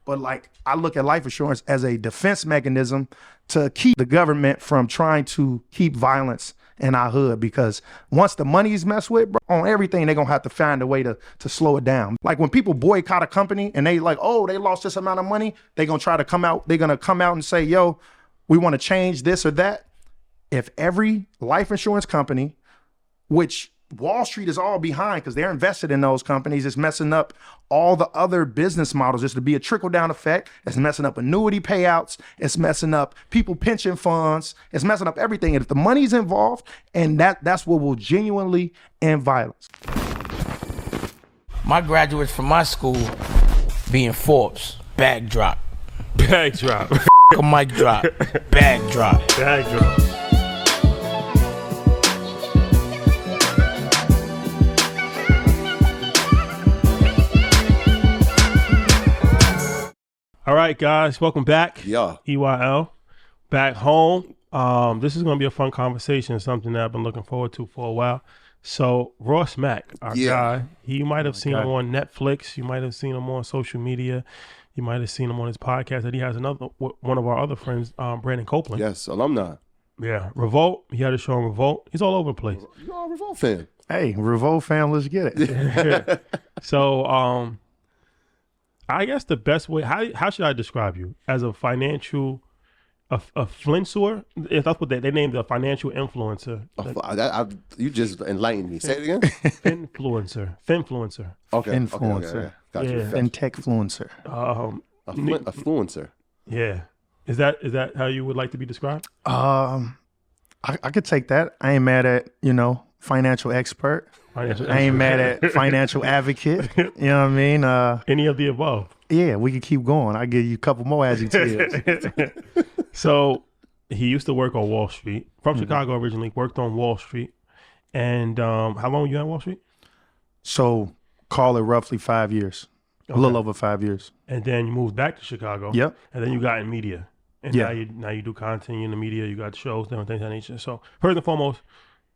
But like, I look at life insurance as a defense mechanism to keep the government from trying to keep violence in our hood, because once the money is messed with, bro, on everything, they're gonna have to find a way to slow it down. Like when people boycott a company and they like, oh, they lost this amount of money, they're gonna try to come out, they're gonna come out and say, yo, we wanna change this or that. If every life insurance company, which Wall Street is all behind because they're invested in those companies, it's messing up all the other business models. There's to be a trickle-down effect. It's messing up annuity payouts. It's messing up people pension funds. It's messing up everything. And if the money's involved, and that's what will genuinely end violence. My graduates from my school being Forbes, bag drop. Bag drop. A mic drop. Bag drop. Bag drop. All right, guys, welcome back. Yeah. EYL, back home. This is going to be a fun conversation, something that I've been looking forward to for a while. So Ross Mack, our guy, you might have seen him on Netflix. You might have seen him on social media. You might have seen him on his podcast that he has one of our other friends, Brandon Copeland. Yes, alumni. Yeah, Revolt. He had a show on Revolt. He's all over the place. You're a Revolt fan. Hey, Revolt fam, let's get it. So, I guess the best way, how should I describe you? As a financial, a flincer? If that's what they named a financial influencer. You just enlightened me. Say it again. Finfluencer. Okay. Influencer. Okay. Got you. Fintech influencer. A fluencer. Yeah. Is that how you would like to be described? I could take that. I ain't mad at, financial expert. I ain't mad at financial advocate. You know what I mean? Any of the above. Yeah, we can keep going. I'll give you a couple more adjectives. So he used to work on Wall Street. From Chicago originally, worked on Wall Street. And how long were you at Wall Street? So call it roughly 5 years. Okay. A little over 5 years. And then you moved back to Chicago. Yep. And then you got in media. And now you do content in the media. You got shows, different things of that nature. So first and foremost,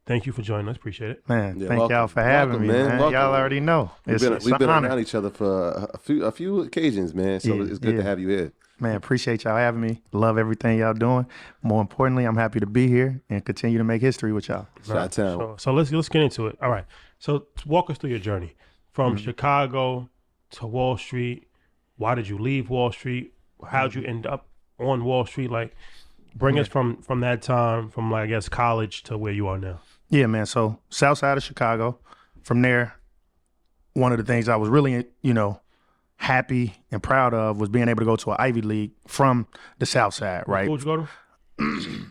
thank you for joining us. Appreciate it. Man, thank y'all for having me, man. Y'all already know. We've been around each other for a few occasions, man. So it's good to have you here. Man, appreciate y'all having me. Love everything y'all doing. More importantly, I'm happy to be here and continue to make history with y'all. Right. So let's get into it. All right. So walk us through your journey from Chicago to Wall Street. Why did you leave Wall Street? How'd you end up on Wall Street? Like, bring us from that time, from I guess college to where you are now. Yeah, man. So south side of Chicago. From there, one of the things I was really, happy and proud of was being able to go to an Ivy League from the south side, right? What school did you go to?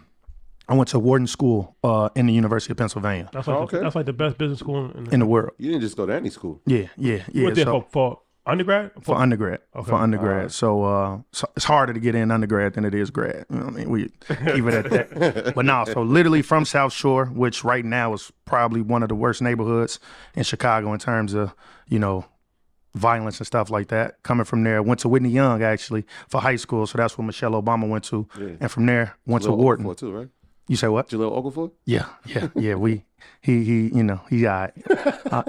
I went to Wharton School in the University of Pennsylvania. That's like the best business school in the world. You didn't just go to any school. Yeah. You went there for undergrad? For undergrad. Okay. For undergrad. Right. So it's harder to get in undergrad than it is grad. You know what I mean? We keep it at that. But no, so literally from South Shore, which right now is probably one of the worst neighborhoods in Chicago in terms of, violence and stuff like that. Coming from there, went to Whitney Young actually for high school. So that's where Michelle Obama went to. Yeah. And from there, went to Wharton. Too, right? You say what? Jaleel Okafor? Yeah. He all right.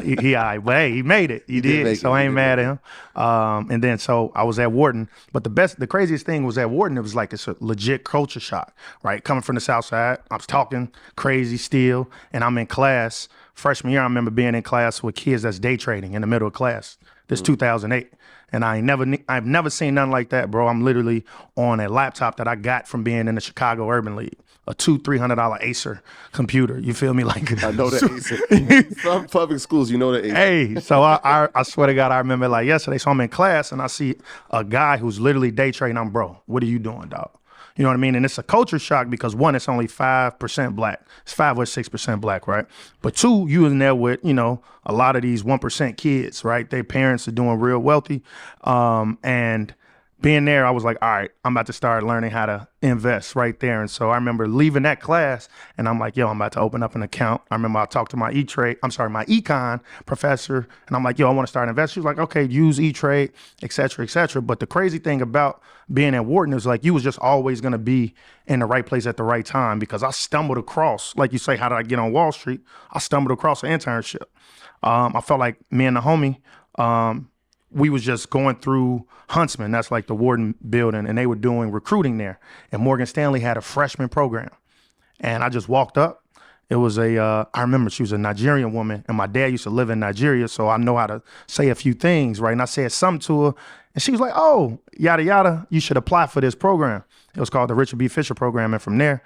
He all right. But hey, he made it. He did. So I ain't mad at him. And then so I was at Wharton. But the craziest thing was at Wharton, it was like it's a legit culture shock, right? Coming from the South Side, I was talking crazy still, and I'm in class. Freshman year, I remember being in class with kids that's day trading in the middle of class. This 2008. And I've never seen nothing like that, bro. I'm literally on a laptop that I got from being in the Chicago Urban League, a $200-$300 Acer computer. You feel me? Like I know that Acer. From public schools, you know that Acer. Hey, so I swear to God, I remember like yesterday. So I'm in class and I see a guy who's literally day trading. I'm, bro, what are you doing, dog? You know what I mean? And it's a culture shock because one, it's only 5% black. It's 5 or 6% black, right? But two, you in there with, a lot of these 1% kids, right? Their parents are doing real wealthy. And being there, I was like, all right, I'm about to start learning how to invest right there. And so I remember leaving that class and I'm like, yo, I'm about to open up an account. I remember I talked to my econ professor and I'm like, yo, I want to start investing. She was like, okay, use E-Trade, et cetera, et cetera. But the crazy thing about being at Wharton is like, you was just always going to be in the right place at the right time because I stumbled across, like you say, how did I get on Wall Street? I stumbled across an internship. I felt like me and the homie, we was just going through Huntsman, that's like the Warden building, and they were doing recruiting there. And Morgan Stanley had a freshman program. And I just walked up. It was I remember she was a Nigerian woman, and my dad used to live in Nigeria, so I know how to say a few things, right? And I said something to her, and she was like, oh, yada, yada, you should apply for this program. It was called the Richard B. Fisher program. And from there,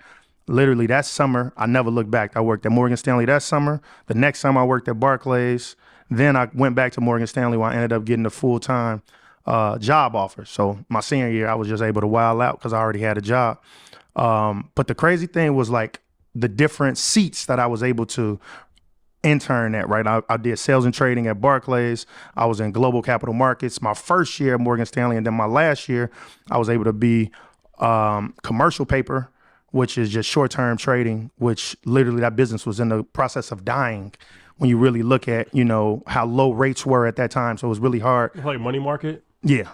literally that summer, I never looked back. I worked at Morgan Stanley that summer. The next summer, I worked at Barclays. Then I went back to Morgan Stanley where I ended up getting a full-time job offer. So my senior year, I was just able to wild out because I already had a job. But the crazy thing was like the different seats that I was able to intern at, right? I did sales and trading at Barclays. I was in global capital markets my first year at Morgan Stanley. And then my last year, I was able to be commercial paper, which is just short-term trading, which literally that business was in the process of dying when you really look at, how low rates were at that time. So it was really hard. Like money market? Yeah.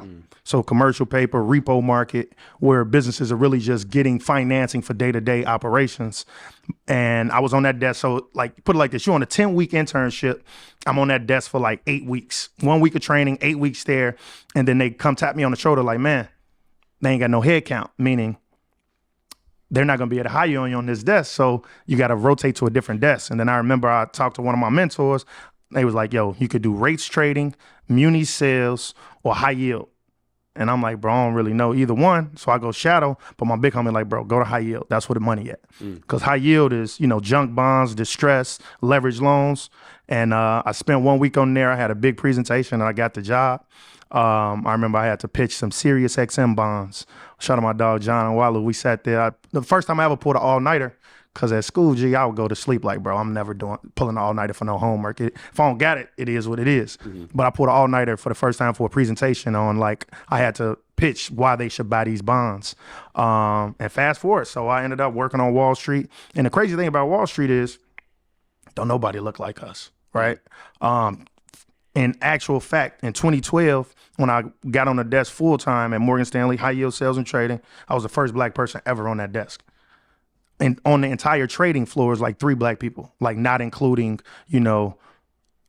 So commercial paper, repo market, where businesses are really just getting financing for day-to-day operations. And I was on that desk. So like, put it like this, you're on a 10-week internship. I'm on that desk for like 8 weeks, 1 week of training, 8 weeks there. And then they come tap me on the shoulder like, man, they ain't got no head count, meaning they're not going to be able to hire you on this desk. So you got to rotate to a different desk. And then I remember I talked to one of my mentors. They was like, yo, you could do rates trading, muni sales, or high yield. And I'm like, bro, I don't really know either one. So I go shadow, but my big homie like, bro, go to high yield. That's where the money at. Because high yield is, junk bonds, distress, leverage loans. And I spent 1 week on there. I had a big presentation and I got the job. I remember I had to pitch some serious XM bonds. Shout out my dog, John and Walu. We sat there. The first time I ever pulled an all-nighter, because at school, I would go to sleep like, bro, I'm never pulling an all-nighter for no homework. If I don't got it, it is what it is. But I pulled an all-nighter for the first time for a presentation on, like, I had to pitch why they should buy these bonds. And fast forward, so I ended up working on Wall Street. And the crazy thing about Wall Street is, don't nobody look like us, right? In actual fact, in 2012, when I got on the desk full time at Morgan Stanley, high yield sales and trading, I was the first black person ever on that desk. And on the entire trading floor is like 3 black people, like not including, people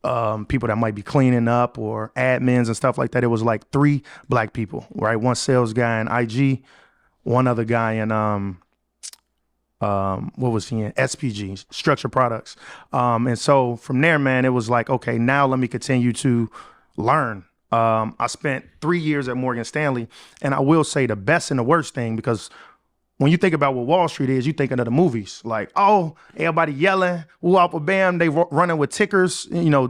that might be cleaning up or admins and stuff like that. It was like 3 black people, right? One sales guy in IG, one other guy in, what was he in? SPG, Structured Products. And so from there, man, it was like, okay, now let me continue to learn. I spent 3 years at Morgan Stanley, and I will say the best and the worst thing, because when you think about what Wall Street is, you thinking of the movies. Like, oh, everybody yelling, woo, up, bam, they running with tickers,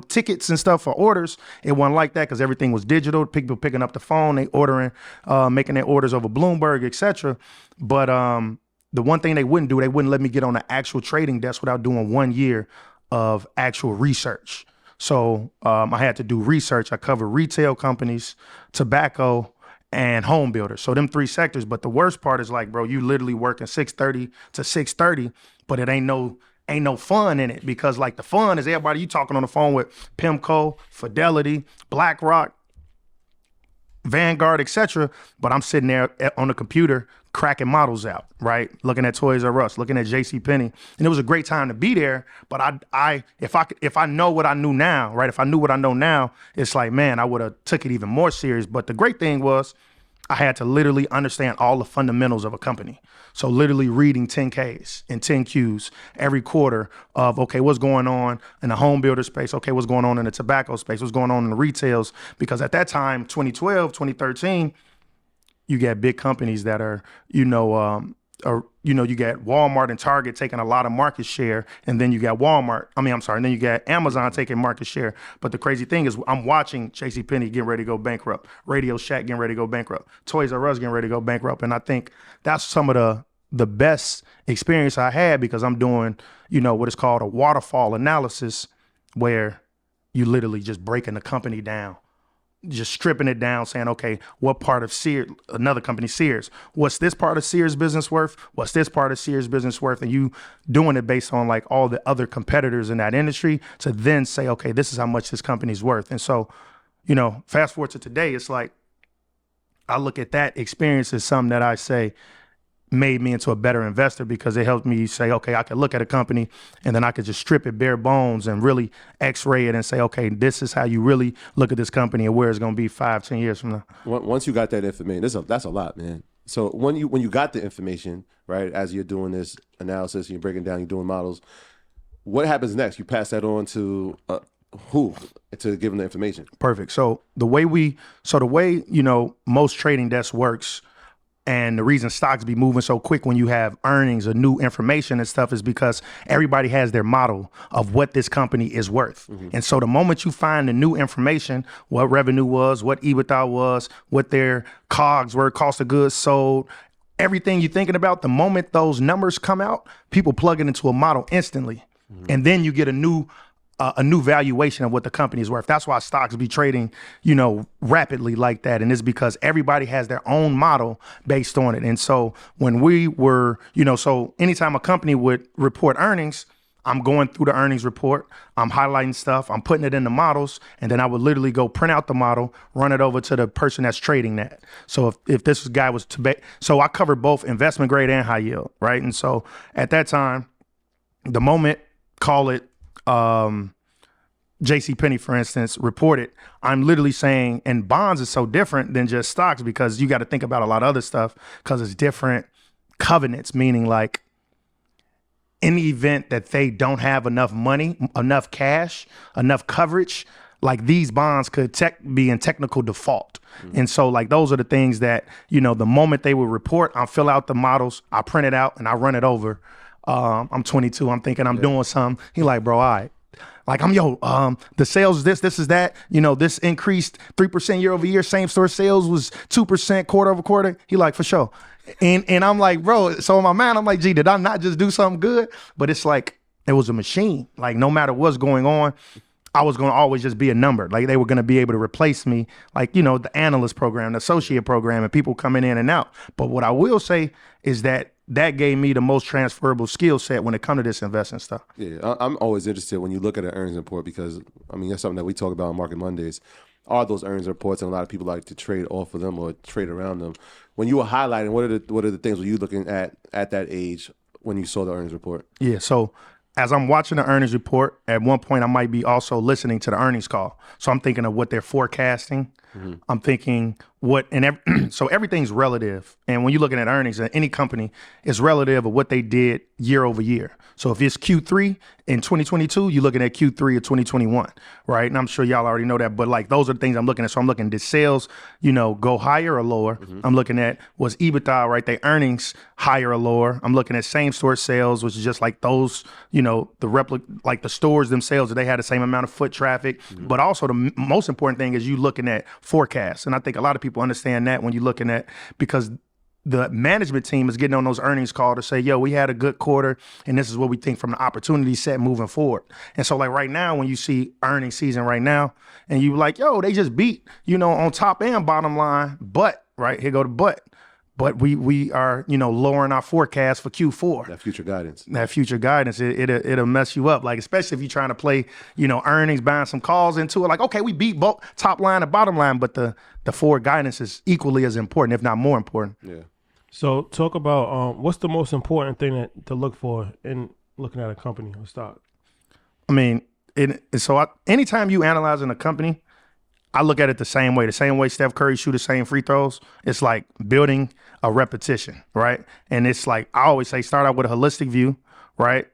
tickets and stuff for orders. It wasn't like that because everything was digital. People picking up the phone, they ordering, making their orders over Bloomberg, etc. But the one thing they wouldn't do, they wouldn't let me get on an actual trading desk without doing 1 year of actual research. So I had to do research. I covered retail companies, tobacco, and home builders. So them 3 sectors. But the worst part is like, bro, you literally working 6:30 to 6:30, but it ain't no fun in it, because like the fun is everybody you talking on the phone with PIMCO, Fidelity, BlackRock, Vanguard, etc. But I'm sitting there on the computer cracking models out, right? Looking at Toys R Us, looking at JCPenney. And it was a great time to be there. But if I know what I knew now, right? If I knew what I know now, it's like, man, I would have took it even more serious. But the great thing was I had to literally understand all the fundamentals of a company. So literally reading 10Ks and 10Qs every quarter of, okay, what's going on in the home builder space? Okay, what's going on in the tobacco space? What's going on in the retails? Because at that time, 2012, 2013, you get big companies that are, you get Walmart and Target taking a lot of market share, and then you got and then you got Amazon taking market share. But the crazy thing is I'm watching JCPenney getting ready to go bankrupt, Radio Shack getting ready to go bankrupt, Toys R Us getting ready to go bankrupt. And I think that's some of the best experience I had, because I'm doing, what is called a waterfall analysis, where you literally just breaking the company down, just stripping it down, saying, okay, what part of Sears, another company, Sears, what's this part of Sears business worth? What's this part of Sears business worth? And you doing it based on like all the other competitors in that industry to then say, okay, this is how much this company's worth. And so, fast forward to today, it's like, I look at that experience as something that I say, made me into a better investor because it helped me say, okay, I could look at a company and then I could just strip it bare bones and really x-ray it and say, okay, this is how you really look at this company and where it's going to be 5-10 years from now. Once you got that information, that's a lot, man. So when you got the information, right, as you're doing this analysis, you're breaking down, you're doing models, what happens next? You pass that on to who to give them the information? Perfect. So the way most trading desks works, and the reason stocks be moving so quick when you have earnings or new information and stuff is because everybody has their model of what this company is worth. And so the moment you find the new information, what revenue was, what EBITDA was, what their COGS were, cost of goods sold, everything you're thinking about, the moment those numbers come out, people plug it into a model instantly. And then you get a new valuation of what the company is worth. That's why stocks be trading, rapidly like that. And it's because everybody has their own model based on it. And so when we were, so anytime a company would report earnings, I'm going through the earnings report, I'm highlighting stuff, I'm putting it in the models, and then I would literally go print out the model, run it over to the person that's trading that. So if this guy was so I cover both investment grade and high yield, right? And so at that time, the moment, call it JCPenney, for instance, reported, I'm literally saying, and bonds is so different than just stocks because you got to think about a lot of other stuff because it's different covenants, meaning like in the event that they don't have enough money, enough cash, enough coverage, like these bonds could be in technical default. And so like those are the things that, the moment they would report, I'll fill out the models, I print it out and I run it over. I'm 22. I'm thinking I'm doing something. He like, bro, all right. Like the sales, this is that, this increased 3% year over year. Same store sales was 2% quarter over quarter. He like, for sure. And I'm like, bro, so in my mind, I'm like, gee, did I not just do something good? But it's like, it was a machine. Like no matter what's going on, I was going to always just be a number. Like they were going to be able to replace me, like, the analyst program, the associate program, and people coming in and out. But what I will say is that gave me the most transferable skill set when it comes to this investing stuff. Yeah, I'm always interested when you look at an earnings report because, that's something that we talk about on Market Mondays. Are those earnings reports, and a lot of people like to trade off of them or trade around them. When you were highlighting, what are the things were you looking at that age when you saw the earnings report? Yeah, so as I'm watching the earnings report, at one point I might be also listening to the earnings call. So I'm thinking of what they're forecasting. I'm thinking so everything's relative. And when you're looking at earnings in any company, it's relative of what they did year over year. So if it's Q3 in 2022, you're looking at Q3 of 2021, right? And I'm sure y'all already know that, but like those are the things I'm looking at. So I'm looking, did sales, go higher or lower? I'm looking at, was EBITDA, right? Their earnings higher or lower? I'm looking at same store sales, which is just like those, like the stores themselves, that they had the same amount of foot traffic. But also the most important thing is you looking at forecasts. And I think a lot of people understand that when you're looking at, because the management team is getting on those earnings call to say, yo, we had a good quarter and this is what we think from the opportunity set moving forward. And so like right now, when you see earnings season right now and you like, yo, they just beat, on top and bottom line, but right here go to but we are, lowering our forecast for Q4. That future guidance, it'll mess you up. Like, especially if you're trying to play, earnings, buying some calls into it. Like, okay, we beat both top line and bottom line, but the forward guidance is equally as important, if not more important. Yeah. So talk about what's the most important thing to look for in looking at a company or stock? Anytime you analyzing a company, I look at it the same way Steph Curry shoot the same free throws. It's like building a repetition, right? And it's like, I always say, start out with a holistic view, right?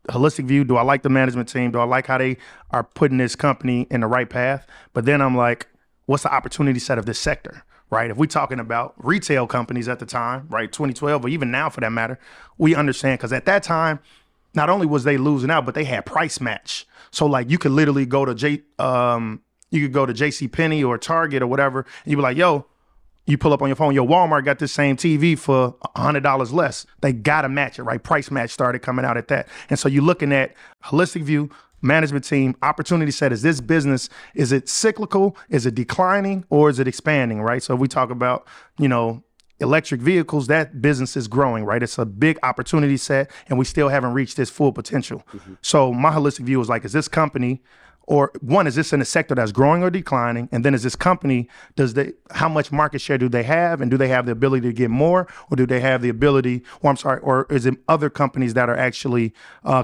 Holistic view, do I like the management team? Do I like how they are putting this company in the right path? But then I'm like, what's the opportunity set of this sector, right? If we're talking about retail companies at the time, right, 2012, or even now for that matter, we understand, because at that time, not only was they losing out, but they had price match. So like you could literally go to JCPenney or Target or whatever, and you be like, yo, you pull up on your phone, yo, Walmart got this same TV for $100 less. They got to match it, right? Price match started coming out at that. And so you're looking at holistic view, management team, opportunity set. Is this business, is it cyclical? Is it declining or is it expanding, right? So if we talk about, electric vehicles, that business is growing, right? It's a big opportunity set and we still haven't reached its full potential. So my holistic view is like, is this company or one, is this in a sector that's growing or declining? And then is this company, how much market share do they have? And do they have the ability to get more, or do they have the ability, or is it other companies that are actually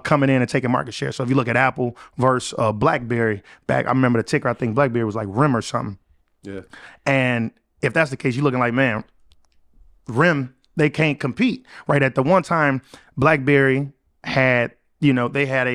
coming in and taking market share? So if you look at Apple versus BlackBerry, I remember the ticker, I think BlackBerry was like RIM or something. Yeah. And if that's the case, you're looking like, man, RIM, they can't compete, right? At the one time, BlackBerry had, they had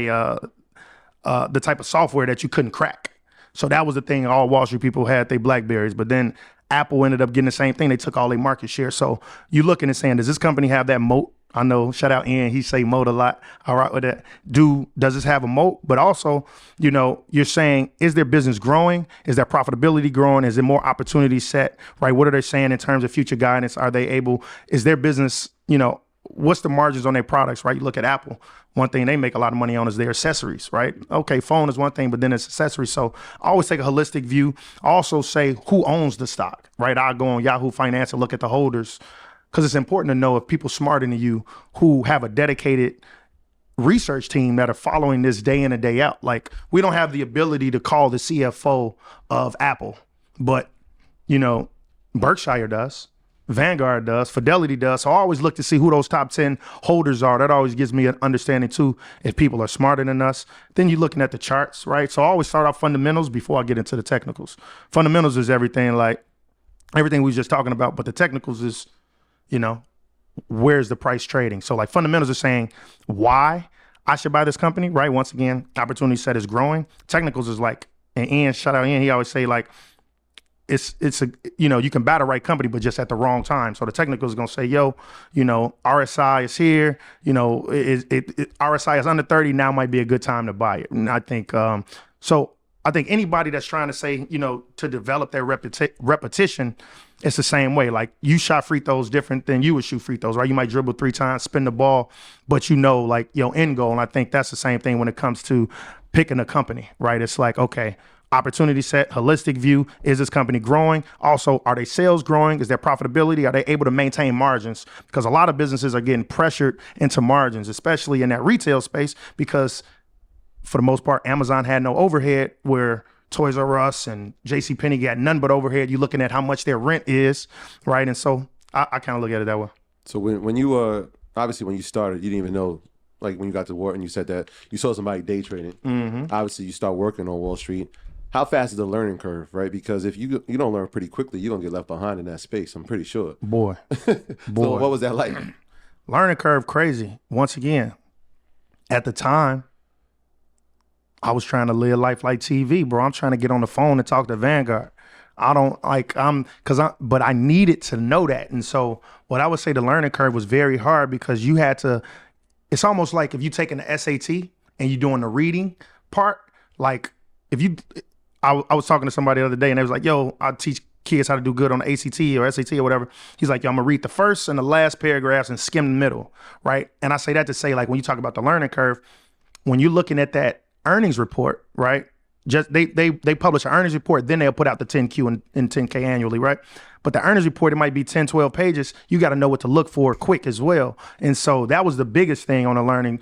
the type of software that you couldn't crack. So that was the thing. All Wall Street people had their BlackBerries, but then Apple ended up getting the same thing. They took all their market share. So you looking and saying, does this company have that moat? I know, shout out Ian, he say moat a lot. All right with that. Does this have a moat? But also, you're saying, is their business growing? Is their profitability growing? Is there more opportunity set, right? What are they saying in terms of future guidance? Is their business, what's the margins on their products, right? You look at Apple, one thing they make a lot of money on is their accessories, right? Okay, phone is one thing, but then it's accessories. So I always take a holistic view. Also say who owns the stock, right? I go on Yahoo Finance and look at the holders, because it's important to know if people smarter than you who have a dedicated research team that are following this day in and day out. Like, we don't have the ability to call the CFO of Apple, but Berkshire does. Vanguard does, Fidelity does. So I always look to see who those top 10 holders are. That always gives me an understanding too, if people are smarter than us. Then you're looking at the charts, right? So I always start off fundamentals before I get into the technicals. Fundamentals is everything we were just talking about, but the technicals is, where's the price trading? So like fundamentals are saying why I should buy this company, right? Once again, opportunity set is growing. Technicals is like, and Ian, shout out Ian, he always say like, it's you can buy the right company, but just at the wrong time. So the technical is going to say, RSI is here, RSI is under 30. Now might be a good time to buy it. And I think, I think anybody that's trying to say, to develop their repetition, it's the same way. Like, you shot free throws different than you would shoot free throws, right? You might dribble 3 times, spin the ball, but like your end goal. And I think that's the same thing when it comes to picking a company, right? It's like, okay, opportunity set, holistic view. Is this company growing? Also, are their sales growing? Is their profitability? Are they able to maintain margins? Because a lot of businesses are getting pressured into margins, especially in that retail space, because for the most part, Amazon had no overhead, where Toys R Us and JCPenney got none but overhead. You're looking at how much their rent is, right? And so I kind of look at it that way. So when you obviously when you started, you didn't even know, like when you got to work and you said that you saw somebody day trading. Mm-hmm. Obviously, you start working on Wall Street. How fast is the learning curve, right? Because if you don't learn pretty quickly, you're going to get left behind in that space, I'm pretty sure. Boy. So what was that like? Learning curve, crazy. Once again, at the time, I was trying to live life like TV, bro. I'm trying to get on the phone and talk to Vanguard. But I needed to know that. And so what I would say, the learning curve was very hard, because you had to, it's almost like if you taking the SAT and you're doing the reading part, like I was talking to somebody the other day and they was like, yo, I teach kids how to do good on the ACT or SAT or whatever. He's like, yo, I'm gonna read the first and the last paragraphs and skim the middle, right? And I say that to say, like, when you talk about the learning curve, when you're looking at that earnings report, right? Just they publish an earnings report, then they'll put out the 10Q and 10K annually, right? But the earnings report, it might be 10, 12 pages. You got to know what to look for quick as well. And so that was the biggest thing on a learning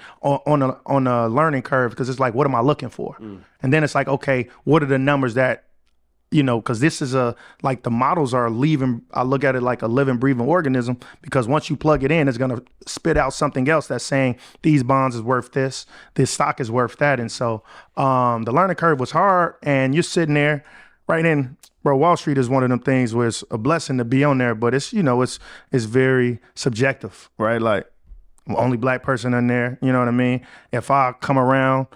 curve, because it's like, what am I looking for? And then it's like, okay, what are the numbers that, because this is like the models are I look at it like a living, breathing organism, because once you plug it in, it's going to spit out something else that's saying these bonds is worth this stock is worth that. And so the learning curve was hard, and you're sitting there, right? And bro, Wall Street is one of them things where it's a blessing to be on there, but it's, it's very subjective, right? Like, I'm the only black person in there, you know what I mean? If I come around,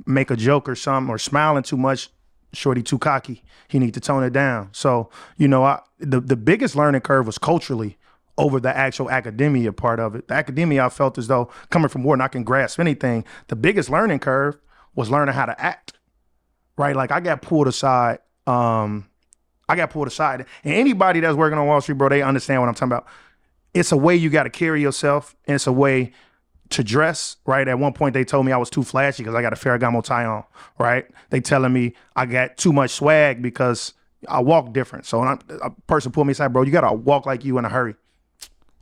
make a joke or something, or smiling too much, shorty too cocky, he need to tone it down. So, the biggest learning curve was culturally over the actual academia part of it. The academia, I felt as though, coming from Wharton, I can grasp anything. The biggest learning curve was learning how to act, right? Like, I got pulled aside. And anybody that's working on Wall Street, bro, they understand what I'm talking about. It's a way you got to carry yourself, and it's a way to dress, right? At one point, they told me I was too flashy because I got a Ferragamo tie on, right? They telling me I got too much swag because I walk different. So a person pulled me aside, bro, you got to walk like you in a hurry.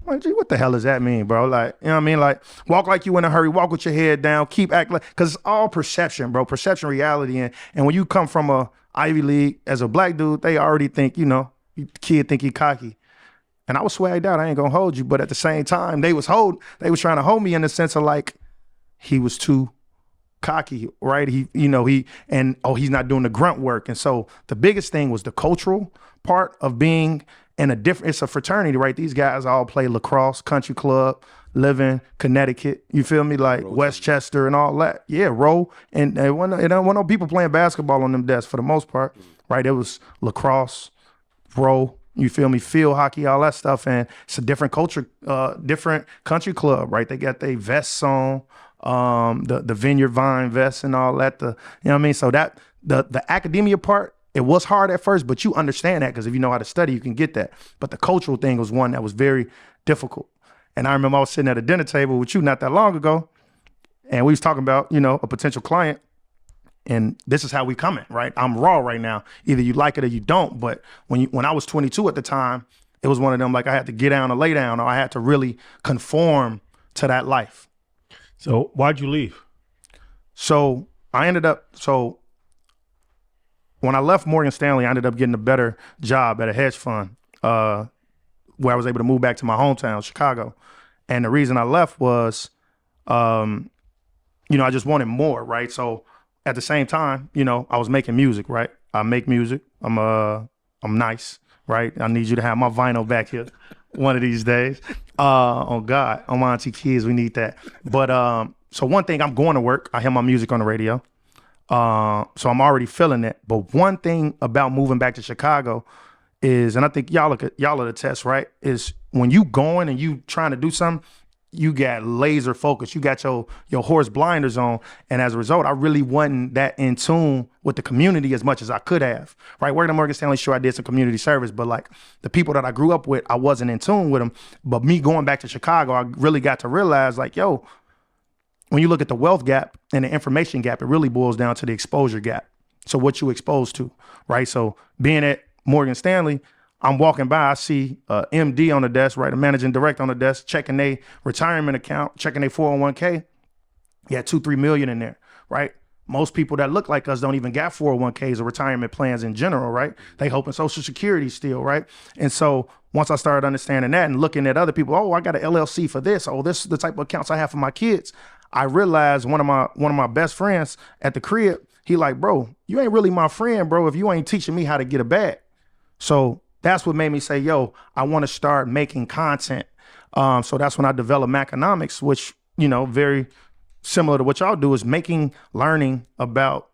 I'm like, gee, what the hell does that mean, bro? Like, you know what I mean? Like, walk like you in a hurry, walk with your head down, keep acting like, because it's all perception, bro. Perception, reality. And when you come from a Ivy League as a black dude, they already think, kid think he cocky. And I was swagged out. I ain't gonna hold you. But at the same time, they was trying to hold me in the sense of like, he was too cocky, right? He's not doing the grunt work. And so the biggest thing was the cultural part of being in it's a fraternity, right? These guys all play lacrosse, country club, live in Connecticut. You feel me? Like Westchester and all that. Yeah, row. And there wasn't no people playing basketball on them desks for the most part, right? It was lacrosse, row, you feel me? Field hockey, all that stuff. And it's a different culture, different country club, right? They got their vests on, the Vineyard Vine vests and all that. You know what I mean? So that the academia part, it was hard at first, but you understand that because if you know how to study, you can get that. But the cultural thing was one that was very difficult. And I remember I was sitting at a dinner table with you not that long ago, and we was talking about, a potential client, and this is how we coming, right? I'm raw right now. Either you like it or you don't. But when I was 22 at the time, it was one of them, like I had to get down or lay down, or I had to really conform to that life. So why'd you leave? So when I left Morgan Stanley, I ended up getting a better job at a hedge fund where I was able to move back to my hometown, Chicago. And the reason I left was, I just wanted more, right? So at the same time, I was making music, right? I make music. I'm nice, right? I need you to have my vinyl back here one of these days. Oh God, on my auntie kids, we need that. But so one thing, I'm going to work. I hear my music on the radio. So I'm already feeling it. But one thing about moving back to Chicago is, and I think y'all are the test, right? Is when you going and you trying to do something, you got laser focus. You got your horse blinders on. And as a result, I really wasn't that in tune with the community as much as I could have, right? Working at Morgan Stanley, sure, I did some community service, but like the people that I grew up with, I wasn't in tune with them. But me going back to Chicago, I really got to realize like, when you look at the wealth gap and the information gap, it really boils down to the exposure gap. So what you exposed to, right? So being at Morgan Stanley, I'm walking by, I see a MD on the desk, right? A managing director on the desk, checking their retirement account, checking their 401k. You had 2-3 million in there, right? Most people that look like us don't even got 401ks or retirement plans in general, right? They hoping Social Security still, right? And so once I started understanding that and looking at other people, I got an LLC for this. Oh, this is the type of accounts I have for my kids. I realized one of my best friends at the crib, he like, bro, you ain't really my friend, bro, if you ain't teaching me how to get a bag. So that's what made me say, I want to start making content. So that's when I developed Maconomics, which, very similar to what y'all do, is learning about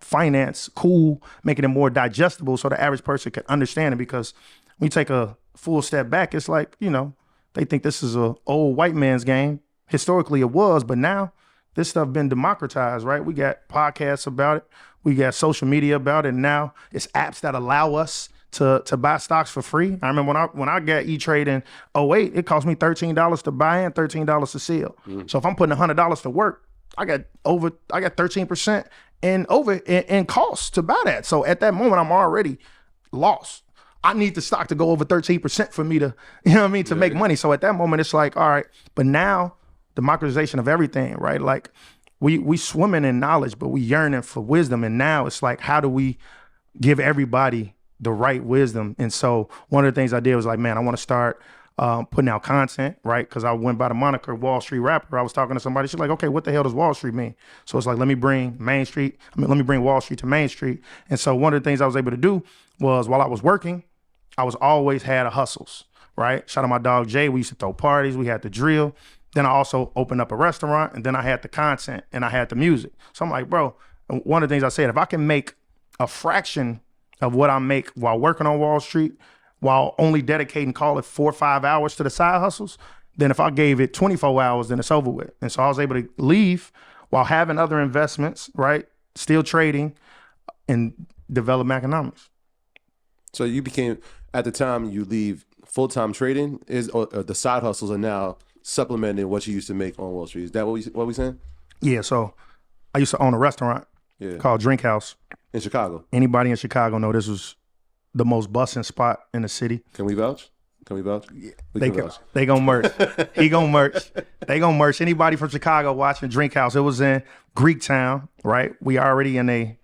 finance cool, making it more digestible so the average person can understand it. Because when you take a full step back, it's like, they think this is a old white man's game. Historically it was, but now this stuff been democratized, right? We got podcasts about it. We got social media about it. And now it's apps that allow us to buy stocks for free. I remember when I got E-Trade in 2008, it cost me $13 to buy and $13 to sell. So if I'm putting $100 to work, I got 13% in costs to buy that. So at that moment, I'm already lost. I need the stock to go over 13% for me to, to make money. So at that moment, it's like, all right, but now democratization of everything, right? Like we swimming in knowledge, but we yearning for wisdom. And now it's like, how do we give everybody the right wisdom? And so one of the things I did was like, man, I want to start putting out content, right? Because I went by the moniker Wall Street Rapper. I was talking to somebody. She's like, okay, what the hell does Wall Street mean? So it's like, let me bring Wall Street to Main Street. And so one of the things I was able to do was, while I was working, I was always had a hustles, right? Shout out my dog Jay. We used to throw parties. We had the drill. Then I also opened up a restaurant, and then I had the content and I had the music. So I'm like, bro, one of the things I said, if I can make a fraction of what I make while working on Wall Street, while only dedicating, call it 4 or 5 hours to the side hustles, then if I gave it 24 hours, then it's over with. And so I was able to leave while having other investments, right? Still trading and develop Maconomics. So you became, at the time you leave, full-time trading or the side hustles are now supplementing what you used to make on Wall Street. Is that what we saying? Yeah, so I used to own a restaurant called Drink House. In Chicago? Anybody in Chicago know this was the most busting spot in the city. Can we vouch? Can we vouch? They gonna merch. He gonna merch. They gonna merch. Anybody from Chicago watching Drink House? It was in Greektown, right? We already in a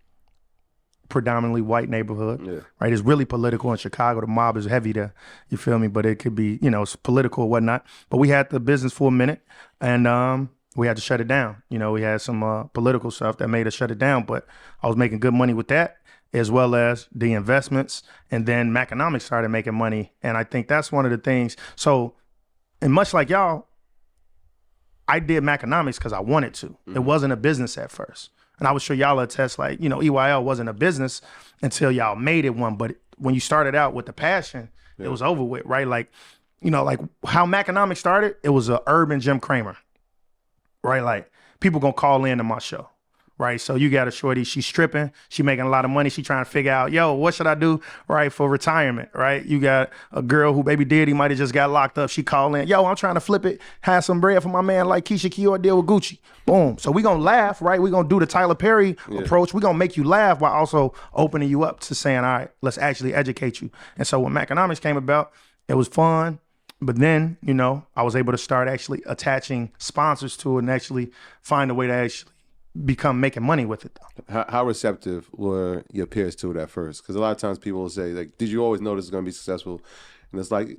predominantly white neighborhood, right? It's really political in Chicago. The mob is heavy there, you feel me? But it could be, it's political or whatnot. But we had the business for a minute, and we had to shut it down. We had some political stuff that made us shut it down, but I was making good money with that, as well as the investments. And then Maconomics started making money. And I think that's one of the things. So, and much like y'all, I did Maconomics because I wanted to. Mm-hmm. It wasn't a business at first. And I was sure y'all attest, like, EYL wasn't a business until y'all made it one. But when you started out with the passion, it was over with, right? Like, like how Maconomics started, it was a urban Jim Cramer, right? Like, people gonna call in to my show, right? So you got a shorty, she's stripping, she making a lot of money, she trying to figure out, what should I do, right, for retirement, right? You got a girl who baby daddy might have just got locked up, she call in, I'm trying to flip it, have some bread for my man like Keisha Kior deal with Gucci. Boom. So we gonna laugh, right? We gonna do the Tyler Perry approach. We gonna make you laugh while also opening you up to saying, all right, let's actually educate you. And so when Maconomics came about, it was fun. But then, I was able to start actually attaching sponsors to it and actually find a way to actually become making money with it, though. How receptive were your peers to it at first? Because a lot of times people will say, like, did you always know this is going to be successful? And it's like,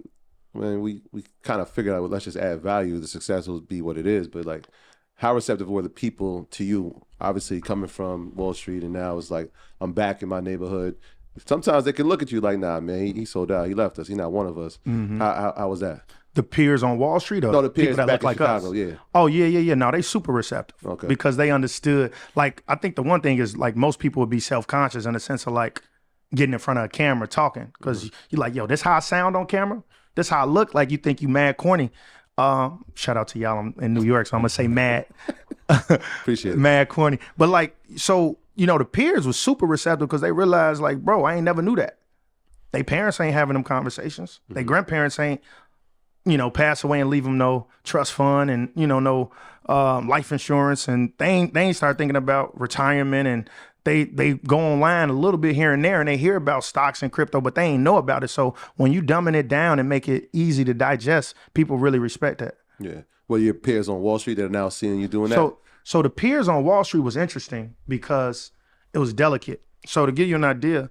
man, we kind of figured out, well, let's just add value. The success will be what it is. But, like, how receptive were the people to you? Obviously, coming from Wall Street, and now it's like, I'm back in my neighborhood. Sometimes they can look at you like, nah, man, he sold out. He left us. He's not one of us. Mm-hmm. How was that? The peers on Wall Street, or the peers people that back look in like Chicago, us? Yeah. Oh, yeah. No, they super receptive. Okay. Because they understood. Like, I think the one thing is, like, most people would be self-conscious in the sense of, like, getting in front of a camera talking. Because you're like, this how I sound on camera? This how I look? Like, you think you mad corny. Shout out to y'all. I'm in New York, so I'm going to say mad. Appreciate it. Mad corny. But, like, so, the peers was super receptive because they realized, like, bro, I ain't never knew that. They parents ain't having them conversations. Mm-hmm. They grandparents ain't, pass away and leave them no trust fund and, no life insurance. And they ain't start thinking about retirement, and they go online a little bit here and there and they hear about stocks and crypto, but they ain't know about it. So when you dumbing it down and make it easy to digest, people really respect that. Yeah. Well, your peers on Wall Street that are now seeing you doing that? So the peers on Wall Street was interesting because it was delicate. So to give you an idea,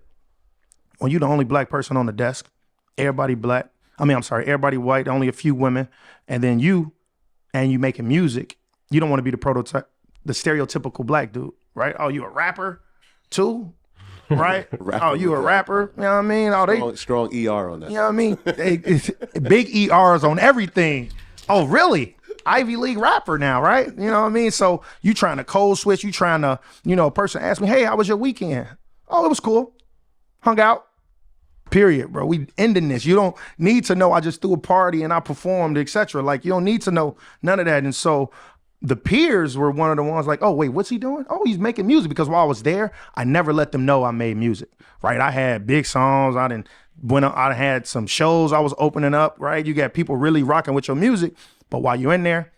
when you're the only black person on the desk, everybody white, only a few women, and then you making music, you don't want to be the prototype, the stereotypical black dude, right? Oh, you a rapper too? Right? Oh, you a rapper? You know what I mean? Oh, strong ER on that. You know what I mean? Big ERs on everything. Oh, really? Ivy League rapper now, right? You know what I mean? So you trying to code switch, you trying to, a person asked me, hey, how was your weekend? Oh, it was cool. Hung out. Period, bro. We ending this. You don't need to know I just threw a party and I performed, etc. Like, you don't need to know none of that. And so the peers were one of the ones like, oh, wait, what's he doing? Oh, he's making music. Because while I was there, I never let them know I made music, right? I had big songs. I had some shows I was opening up, right? You got people really rocking with your music. But while you're in there,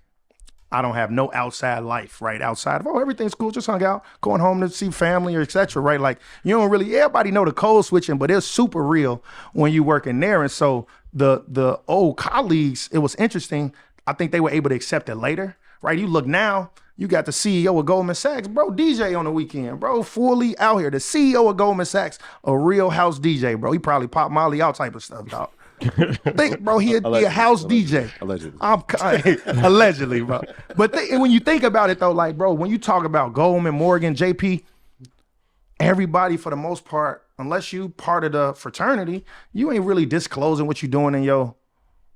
I don't have no outside life, right? Outside of, everything's cool, just hung out, going home to see family or et cetera, right? Like, you don't really, everybody know the code switching, but it's super real when you work in there. And so the old colleagues, it was interesting. I think they were able to accept it later, right? You look now, you got the CEO of Goldman Sachs, bro, DJ on the weekend, bro, fully out here. The CEO of Goldman Sachs, a real house DJ, bro. He probably pop Molly out type of stuff, dog. Think, bro, he a house DJ. Allegedly. Allegedly, bro. But when you think about it, though, like, bro, when you talk about Goldman, Morgan, JP, everybody, for the most part, unless you part of the fraternity, you ain't really disclosing what you're doing in your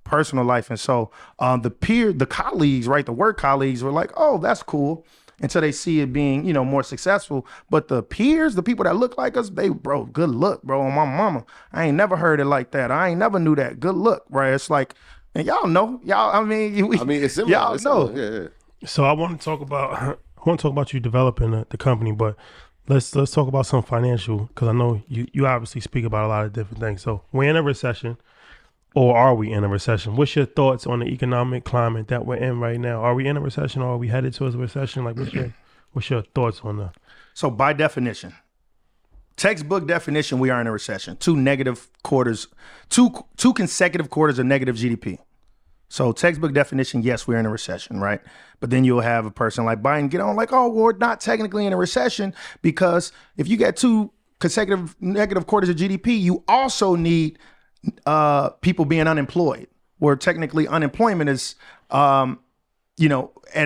personal life. And so the colleagues, right, the work colleagues were like, oh, that's cool, until they see it being, more successful. But the peers, the people that look like us, bro, good luck, bro, on my mama. I ain't never heard it like that. I ain't never knew that. Good luck, right? It's like, and y'all know, it's similar. Y'all know. Yeah. So I want to talk about you developing the company, but let's talk about some financial, because I know you obviously speak about a lot of different things. So we're in a recession. Or are we in a recession? What's your thoughts on the economic climate that we're in right now? Are we in a recession, or are we headed towards a recession? Like, what's your thoughts on that? So by definition, textbook definition, we are in a recession. Two consecutive quarters of negative GDP. So textbook definition, yes, we're in a recession, right? But then you'll have a person like Biden get on like, oh, we're not technically in a recession because if you get two consecutive negative quarters of GDP, you also need people being unemployed, where technically unemployment is, at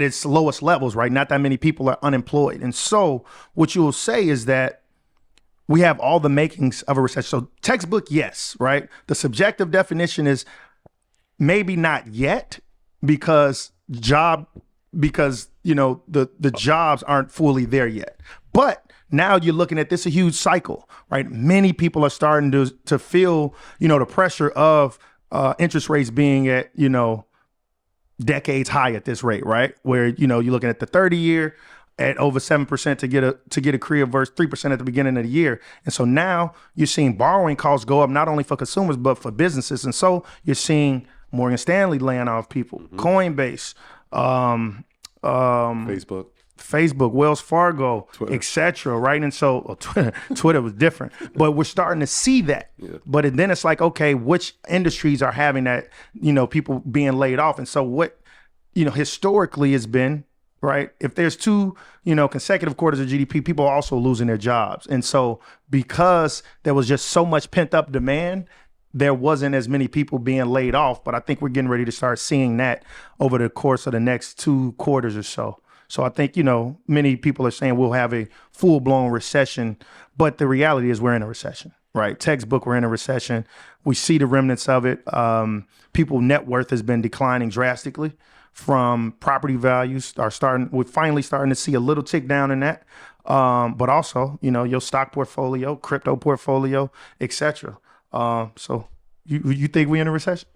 its lowest levels, right? Not that many people are unemployed. And so what you'll say is that we have all the makings of a recession. So textbook, yes, right? The subjective definition is maybe not yet because the jobs aren't fully there yet. But now you're looking at this a huge cycle, right? Many people are starting to feel, the pressure of interest rates being at, decades high at this rate, right? Where, you're looking at the 30-year at over 7% to get a crib versus 3% at the beginning of the year. And so now you're seeing borrowing costs go up not only for consumers, but for businesses. And so you're seeing Morgan Stanley laying off people, Coinbase, Facebook, Wells Fargo, etc. Right? And so Twitter was different, but we're starting to see that. Yeah. But then it's like, okay, which industries are having that, people being laid off? And so what, historically has been, right? If there's two, consecutive quarters of GDP, people are also losing their jobs. And so because there was just so much pent up demand, there wasn't as many people being laid off. But I think we're getting ready to start seeing that over the course of the next 2 quarters or so. So I think, many people are saying we'll have a full blown recession, but the reality is we're in a recession, right? Textbook, we're in a recession. We see the remnants of it. People's net worth has been declining drastically from property values we're finally starting to see a little tick down in that. But also, your stock portfolio, crypto portfolio, etc. So you think we're in a recession?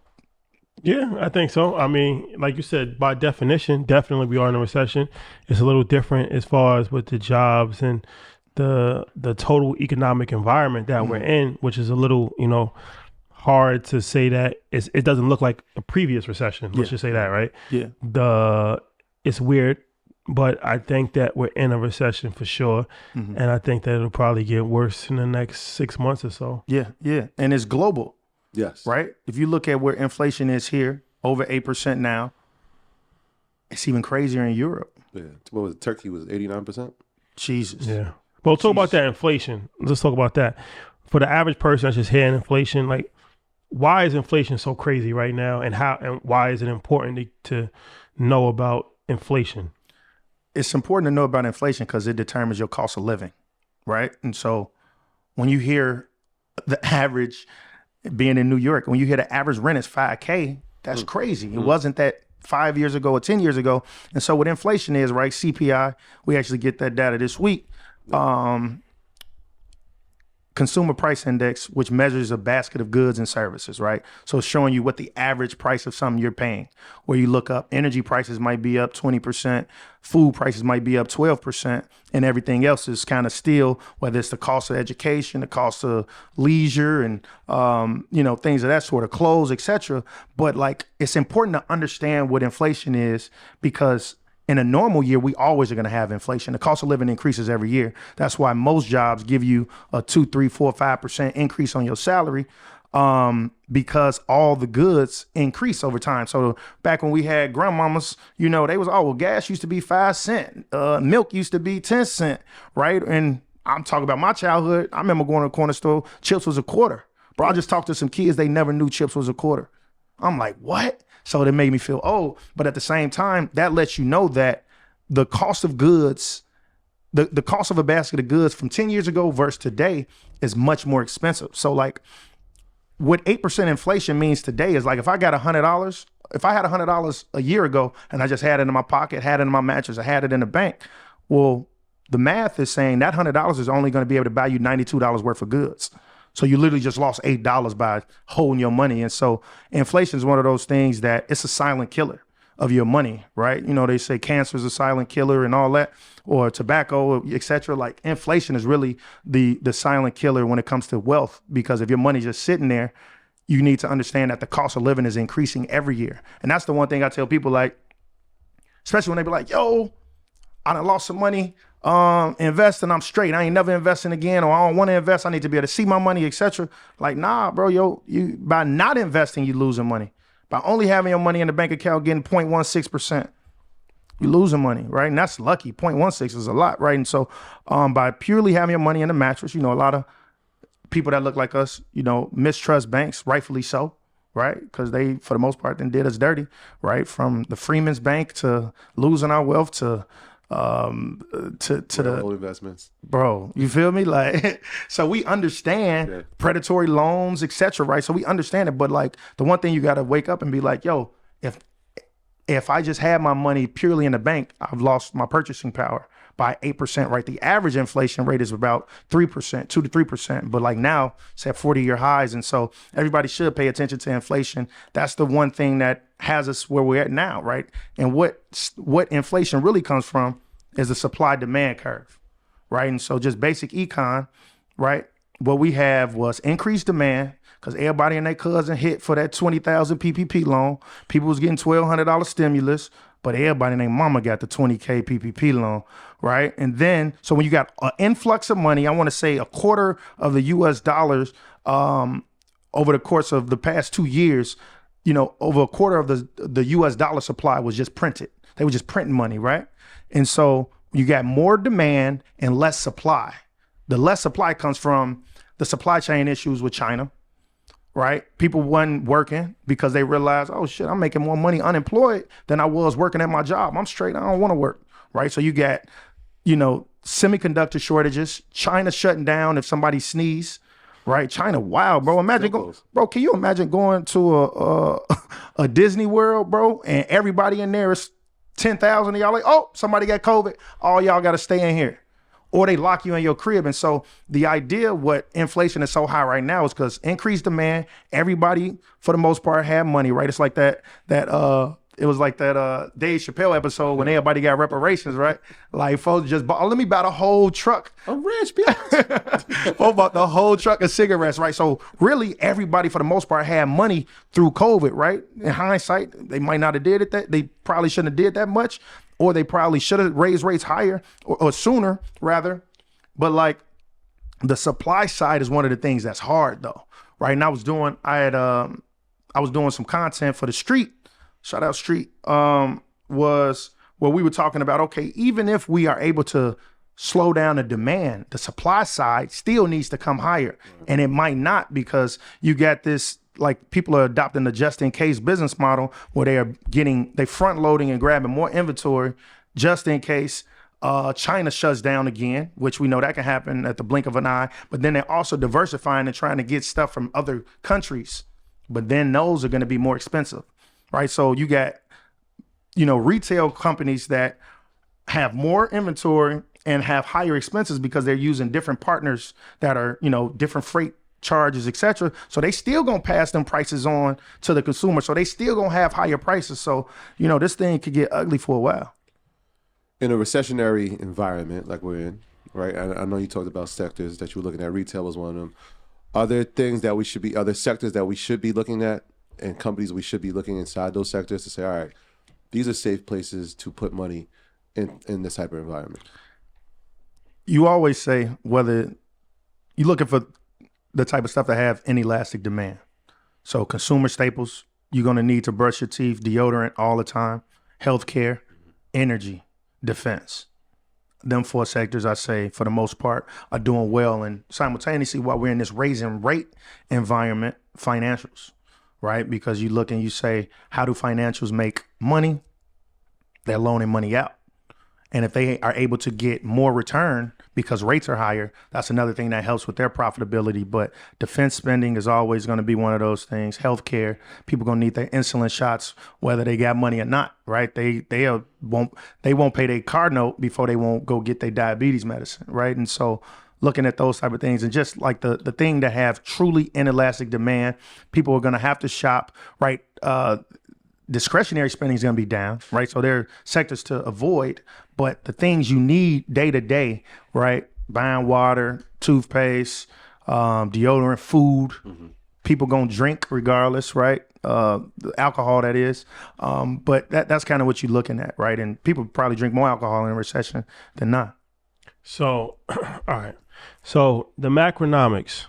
Yeah, I think so. I mean, like you said, by definition, definitely we are in a recession. It's a little different as far as with the jobs and the total economic environment that we're in, which is a little, hard to say that it doesn't look like a previous recession. Let's just say that, right? Yeah. It's weird, but I think that we're in a recession for sure. Mm-hmm. And I think that it'll probably get worse in the next 6 months or so. Yeah, yeah. And it's global. Yes. Right? If you look at where inflation is here, over 8% now, it's even crazier in Europe. Yeah. What was it? Turkey was 89%? Jesus. Yeah. Well, talk about that inflation. Let's talk about that. For the average person that's just hearing inflation, like, why is inflation so crazy right now, and why is it important to know about inflation? It's important to know about inflation because it determines your cost of living, right? And so when you hear the average, being in New York, when you hear the average rent is $5,000, that's crazy. It wasn't that 5 years ago or 10 years ago. And so what inflation is, right? CPI, we actually get that data this week. Consumer price index, which measures a basket of goods and services, right? So it's showing you what the average price of something you're paying. Where you look up, energy prices might be up 20%, food prices might be up 12%, and everything else is kind of still, whether it's the cost of education, the cost of leisure, and things of that sort, of clothes, etc. But like, it's important to understand what inflation is, because in a normal year, we always are going to have inflation. The cost of living increases every year. That's why most jobs give you a 2, 3, 4, 5% increase on your salary, because all the goods increase over time. So back when we had grandmamas, they was, gas used to be 5 cents, milk used to be 10 cents, right? And I'm talking about my childhood. I remember going to a corner store, chips was a quarter. Bro, I just talked to some kids, they never knew chips was a quarter. I'm like, what? So it made me feel old. But at the same time, that lets you know that the cost of goods, the cost of a basket of goods from 10 years ago versus today is much more expensive. So like, what 8% inflation means today is like, if I got $100, if I had $100 a year ago and I just had it in my pocket, had it in my mattress, I had it in the bank, well, the math is saying that $100 is only going to be able to buy you $92 worth of goods. So you literally just lost $8 by holding your money. And so inflation is one of those things that it's a silent killer of your money, right? They say cancer is a silent killer and all that, or tobacco, et cetera. Like, inflation is really the silent killer when it comes to wealth, because if your money's just sitting there, you need to understand that the cost of living is increasing every year. And that's the one thing I tell people, like, especially when they be like, yo, I done lost some money. invest and I'm straight. I ain't never investing again, or I don't want to invest. I need to be able to see my money, etc. Like, nah, bro, you by not investing, you losing money. By only having your money in the bank account getting 0.16%, you losing money, right? And that's lucky. 0.16 is a lot, right? And so by purely having your money in the mattress, a lot of people that look like us, mistrust banks, rightfully so, right? Because they, for the most part, then did us dirty, right? From the Freeman's Bank to losing our wealth to the old investments, bro. You feel me? Like, so we understand predatory loans, etc. Right? So we understand it, but like the one thing you got to wake up and be like, yo, if I just had my money purely in the bank, I've lost my purchasing power by 8%, right? The average inflation rate is about 3%, 2 to 3%. But like now it's at 40-year highs. And so everybody should pay attention to inflation. That's the one thing that has us where we're at now, right? And what inflation really comes from is the supply demand curve, right? And so just basic econ, right? What we have was increased demand because everybody and their cousin hit for that 20,000 PPP loan. People was getting $1,200 stimulus, but everybody and their mama got the 20K PPP loan, right? And then, so when you got an influx of money, I want to say a quarter of the US dollars over the course of the past 2 years, over a quarter of the US dollar supply was just printed. They were just printing money, right? And so you got more demand and less supply. The less supply comes from the supply chain issues with China, right? People wasn't working because they realized, oh shit, I'm making more money unemployed than I was working at my job. I'm straight, I don't want to work, right? So you got, semiconductor shortages, China shutting down if somebody sneezes, right? China, wow, bro. Can you imagine going to a Disney World, bro, and everybody in there is 10,000 of y'all like, oh, somebody got COVID. All y'all got to stay in here. Or they lock you in your crib. And so the idea what inflation is so high right now is because increased demand, everybody for the most part had money, right? It's like that it was like that Dave Chappelle episode when everybody got reparations, right? Like folks just bought, let me buy the whole truck. I'm rich, bitch. Folks bought the whole truck of cigarettes, right? So really everybody for the most part had money through COVID, right? In hindsight, they might not have did it that, they probably shouldn't have did that much, or they probably should have raised rates higher or sooner rather. But like the supply side is one of the things that's hard though, right? And I was doing some content for the Street. Shout out Street, was where we were talking about, okay, even if we are able to slow down the demand, the supply side still needs to come higher. And it might not because you got this, like people are adopting the just in case business model where they front loading and grabbing more inventory just in case China shuts down again, which we know that can happen at the blink of an eye. But then they're also diversifying and trying to get stuff from other countries. But then those are going to be more expensive. Right. So you got, retail companies that have more inventory and have higher expenses because they're using different partners that are, different freight charges, et cetera. So they still going to pass them prices on to the consumer. So they still going to have higher prices. So, this thing could get ugly for a while. In a recessionary environment like we're in, right? I know you talked about sectors that you were looking at. Retail was one of them. Are there other sectors that we should be looking at? And companies we should be looking inside those sectors to say, all right, these are safe places to put money in this type of environment? You always say whether you're looking for the type of stuff that have inelastic demand. So consumer staples, you're going to need to brush your teeth, deodorant all the time, healthcare, energy, defense. Them four sectors, I say, for the most part, are doing well. And simultaneously, while we're in this raising rate environment, financials. Right? Because you look and you say, how do financials make money? They're loaning money out. And if they are able to get more return because rates are higher, that's another thing that helps with their profitability. But defense spending is always going to be one of those things. Healthcare, people going to need their insulin shots, whether they got money or not, right? They won't pay their car note before they won't go get their diabetes medicine, right? And so looking at those type of things and just like the thing that have truly inelastic demand, people are going to have to shop, right? Discretionary spending is going to be down, right? So there are sectors to avoid, but the things you need day to day, right? Buying water, toothpaste, deodorant, food, people going to drink regardless, right? The alcohol that is. But that's kind of what you're looking at, right? And people probably drink more alcohol in a recession than not. So, all right. So the Macronomics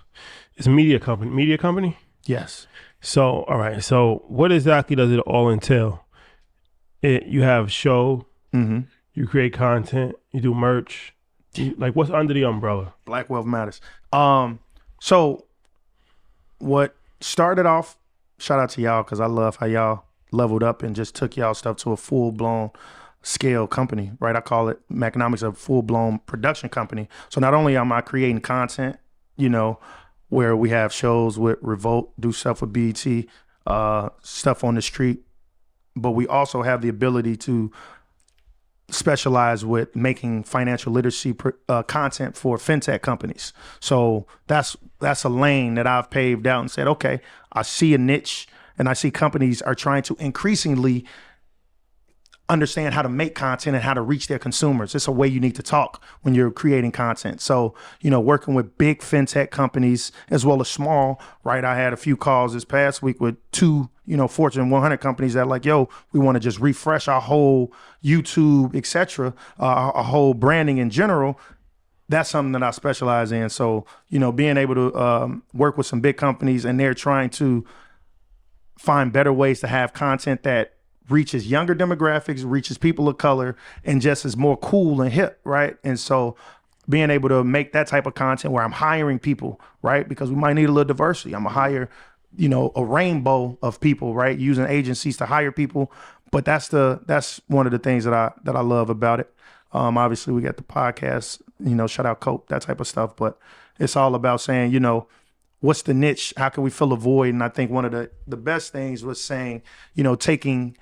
is a media company. Media company? Yes. So, all right. So what exactly does it all entail? You have show, you create content, you do merch. Like what's under the umbrella? Black Wealth Matters. So what started off, shout out to y'all because I love how y'all leveled up and just took y'all stuff to a full-blown scale company, right? I call it Macronomics, a full-blown production company. So not only am I creating content, where we have shows with Revolt, do stuff with BET, stuff on the street, but we also have the ability to specialize with making financial literacy content for fintech companies. So that's a lane that I've paved out and said, okay, I see a niche and I see companies are trying to increasingly understand how to make content and how to reach their consumers. It's a way you need to talk when you're creating content. So, working with big fintech companies as well as small, right? I had a few calls this past week with two, Fortune 100 companies that like, yo, we want to just refresh our whole YouTube, et cetera, our whole branding in general. That's something that I specialize in. So, being able to work with some big companies and they're trying to find better ways to have content that reaches younger demographics, reaches people of color, and just is more cool and hip, right? And so being able to make that type of content where I'm hiring people, right? Because we might need a little diversity. I'm gonna hire, a rainbow of people, right? Using agencies to hire people. But that's one of the things that I love about it. Obviously we got the podcast, shout out Cope, that type of stuff. But it's all about saying, what's the niche? How can we fill a void? And I think one of the best things was saying, taking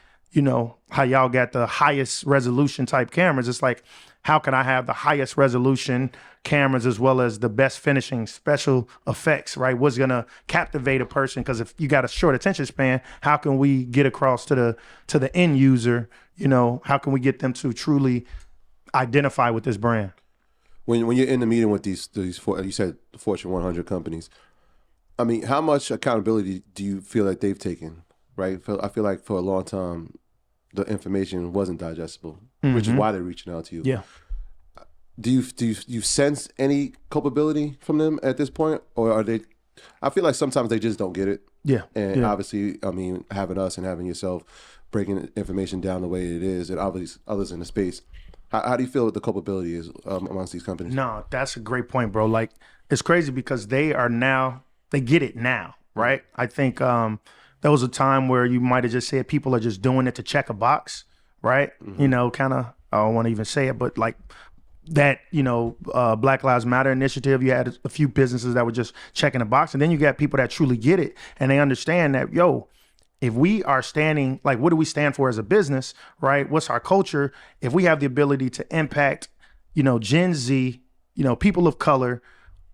how y'all got the highest resolution type cameras. It's like, how can I have the highest resolution cameras as well as the best finishing special effects, right? What's going to captivate a person? Because if you got a short attention span, how can we get across to the end user? How can we get them to truly identify with this brand? When you're in the meeting with these you said the Fortune 100 companies, I mean, how much accountability do you feel like they've taken? Right, I feel like for a long time, the information wasn't digestible, which is why they're reaching out to you. Yeah. Do you sense any culpability from them at this point, or are they? I feel like sometimes they just don't get it. Yeah. And obviously, I mean, having us and having yourself breaking information down the way it is, and obviously others in the space. How do you feel the culpability is amongst these companies? No, that's a great point, bro. Like, it's crazy because they get it now, right? I think. There was a time where you might have just said people are just doing it to check a box, right? Kind of, I don't want to even say it, but like that, Black Lives Matter initiative, you had a few businesses that were just checking a box. And then you got people that truly get it and they understand that, if we are standing, like, what do we stand for as a business, right? What's our culture? If we have the ability to impact, Gen Z, people of color,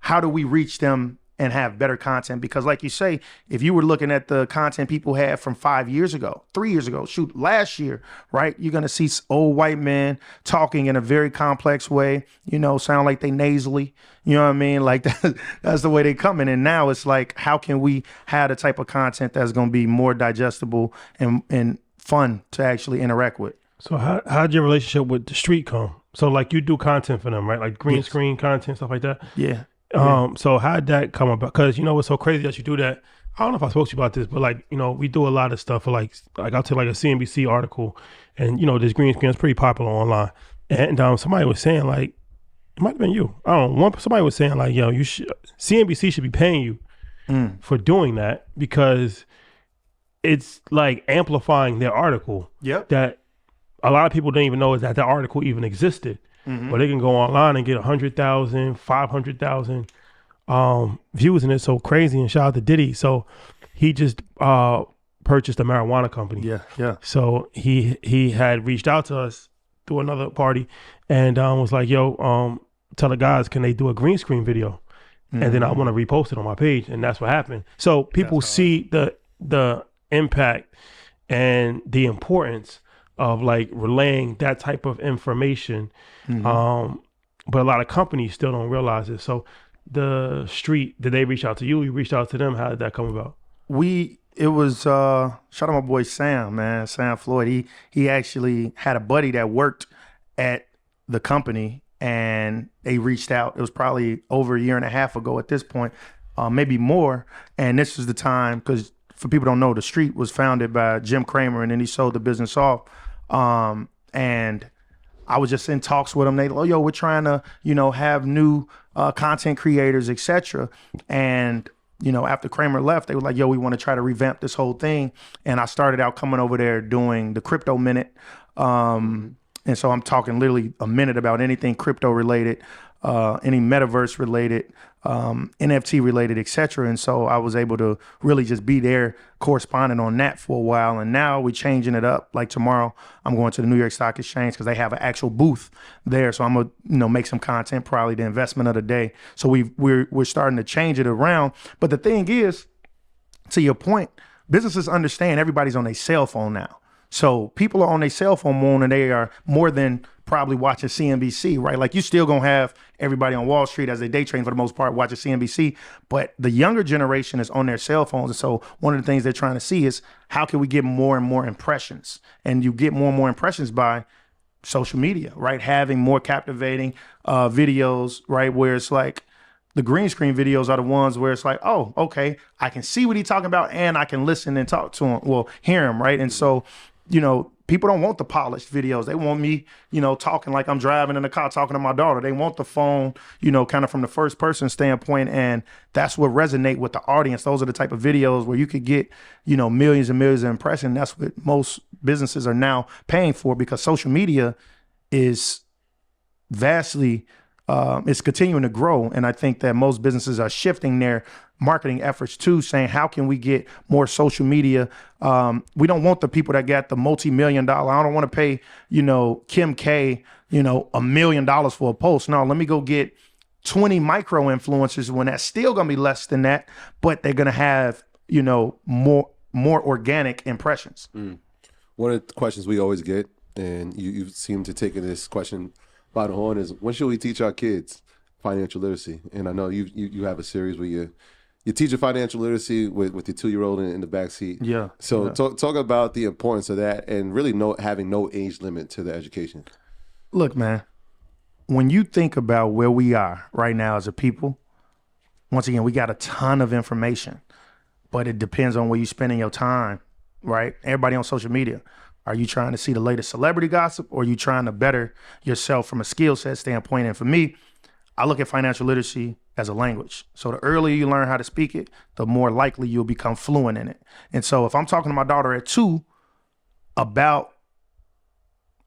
how do we reach them and have better content? Because like you say, if you were looking at the content people had from 5 years ago, 3 years ago, last year, right? You're going to see old white men talking in a very complex way, sound like they nasally, you know what I mean? Like that's the way they coming. And now it's like, how can we have the type of content that's going to be more digestible and fun to actually interact with? So how'd your relationship with the street come? So like you do content for them, right? Like green screen content, stuff like that? Yeah. So how'd that come about? Because what's so crazy that you do that. I don't know if I spoke to you about this, but like, we do a lot of stuff for like I'll take like a CNBC article and this green screen is pretty popular online. And somebody was saying like, it might've been you. I don't know. Somebody was saying like, CNBC should be paying you for doing that because it's like amplifying their article. Yep. That a lot of people didn't even know is that article even existed. But they can go online and get 100,000, 500,000 views, and it's so crazy. And shout out to Diddy. So he just purchased a marijuana company. Yeah. So he had reached out to us through another party and was like, "Yo, tell the guys, can they do a green screen video?" And then I want to repost it on my page, and that's what happened. So people see the impact and the importance of like relaying that type of information. But a lot of companies still don't realize it. So the street, did they reach out to you? You reached out to them? How did that come about? It was shout out my boy Sam, man, Sam Floyd. He actually had a buddy that worked at the company and they reached out. It was probably over a year and a half ago at this point, maybe more. And this was the time, because for people who don't know, the street was founded by Jim Cramer, and then he sold the business off. And I was just in talks with them. They, oh, yo, we're trying to, have new content creators, etc. And, after Kramer left, they were like, yo, we want to try to revamp this whole thing. And I started out coming over there doing the Crypto Minute. And so I'm talking literally a minute about anything crypto related, any metaverse related, NFT related, etc. And so I was able to really just be there corresponding on that for a while. And now we're changing it up. Like tomorrow, I'm going to the New York Stock Exchange because they have an actual booth there. So I'm gonna, make some content, probably the investment of the day. So we're starting to change it around. But the thing is, to your point, businesses understand everybody's on their cell phone now. So people are on their cell phone more than they are more than probably watching CNBC, right? Like you still gonna have everybody on Wall Street as they day trade for the most part watching CNBC, but the younger generation is on their cell phones. And so one of the things they're trying to see is how can we get more and more impressions? And you get more and more impressions by social media, right? Having more captivating videos, right? Where it's like, the green screen videos are the ones where it's like, oh, okay, I can see what he's talking about and I can listen and talk to him, well, hear him, right? And so, people don't want the polished videos. They want me, talking like I'm driving in the car, talking to my daughter. They want the phone, kind of from the first person standpoint. And that's what resonate with the audience. Those are the type of videos where you could get, millions and millions of impressions. That's what most businesses are now paying for, because social media is vastly it's continuing to grow. And I think that most businesses are shifting their marketing efforts to saying, how can we get more social media? We don't want the people that got the multi-million-dollar. I don't want to pay, Kim K, $1 million for a post. No, let me go get 20 micro influencers when that's still going to be less than that, but they're going to have, more organic impressions. One of the questions we always get, and you seem to take this question by the horn, is when should we teach our kids financial literacy? And I know you have a series where you teach your financial literacy with your 2-year-old in the back seat. Yeah. So talk about the importance of that, and really having no age limit to the education. Look, man, when you think about where we are right now as a people, once again, we got a ton of information, but it depends on where you're spending your time, right? Everybody on social media. Are you trying to see the latest celebrity gossip, or are you trying to better yourself from a skill set standpoint? And for me, I look at financial literacy as a language. So the earlier you learn how to speak it, the more likely you'll become fluent in it. And so if I'm talking to my daughter at 2 about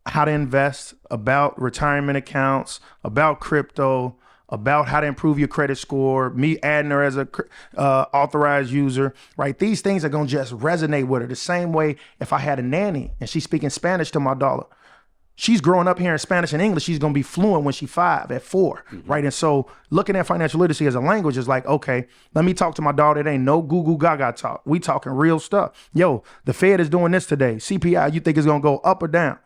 how to invest, about retirement accounts, about crypto, about how to improve your credit score, me adding her as a authorized user, right? These things are going to just resonate with her the same way if I had a nanny and she's speaking Spanish to my daughter. She's growing up hearing Spanish and English. She's going to be fluent when she's 5, at 4, right? And so looking at financial literacy as a language is like, okay, let me talk to my daughter. It ain't no goo gaga talk. We talking real stuff. Yo, the Fed is doing this today. CPI, you think it's going to go up or down?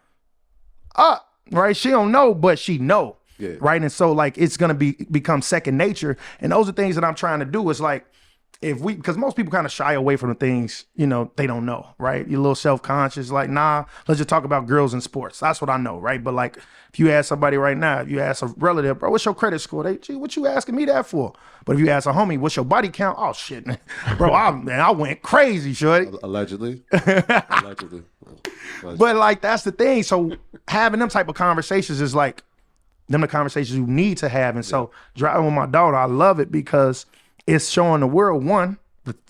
Up, right? She don't know, but she know. Yeah. Right. And so like it's going to become second nature. And those are things that I'm trying to do. Is like, because most people kind of shy away from the things, they don't know. Right. You're a little self-conscious, like, nah, let's just talk about girls in sports. That's what I know. Right. But like, if you ask somebody right now, if you ask a relative, bro, what's your credit score? Gee, what you asking me that for? But if you ask a homie, what's your body count? Oh shit, man. Bro, I went crazy, shorty. Allegedly. But like, that's the thing. So having them type of conversations is like, them the conversations you need to have. And so driving with my daughter, I love it because it's showing the world, one,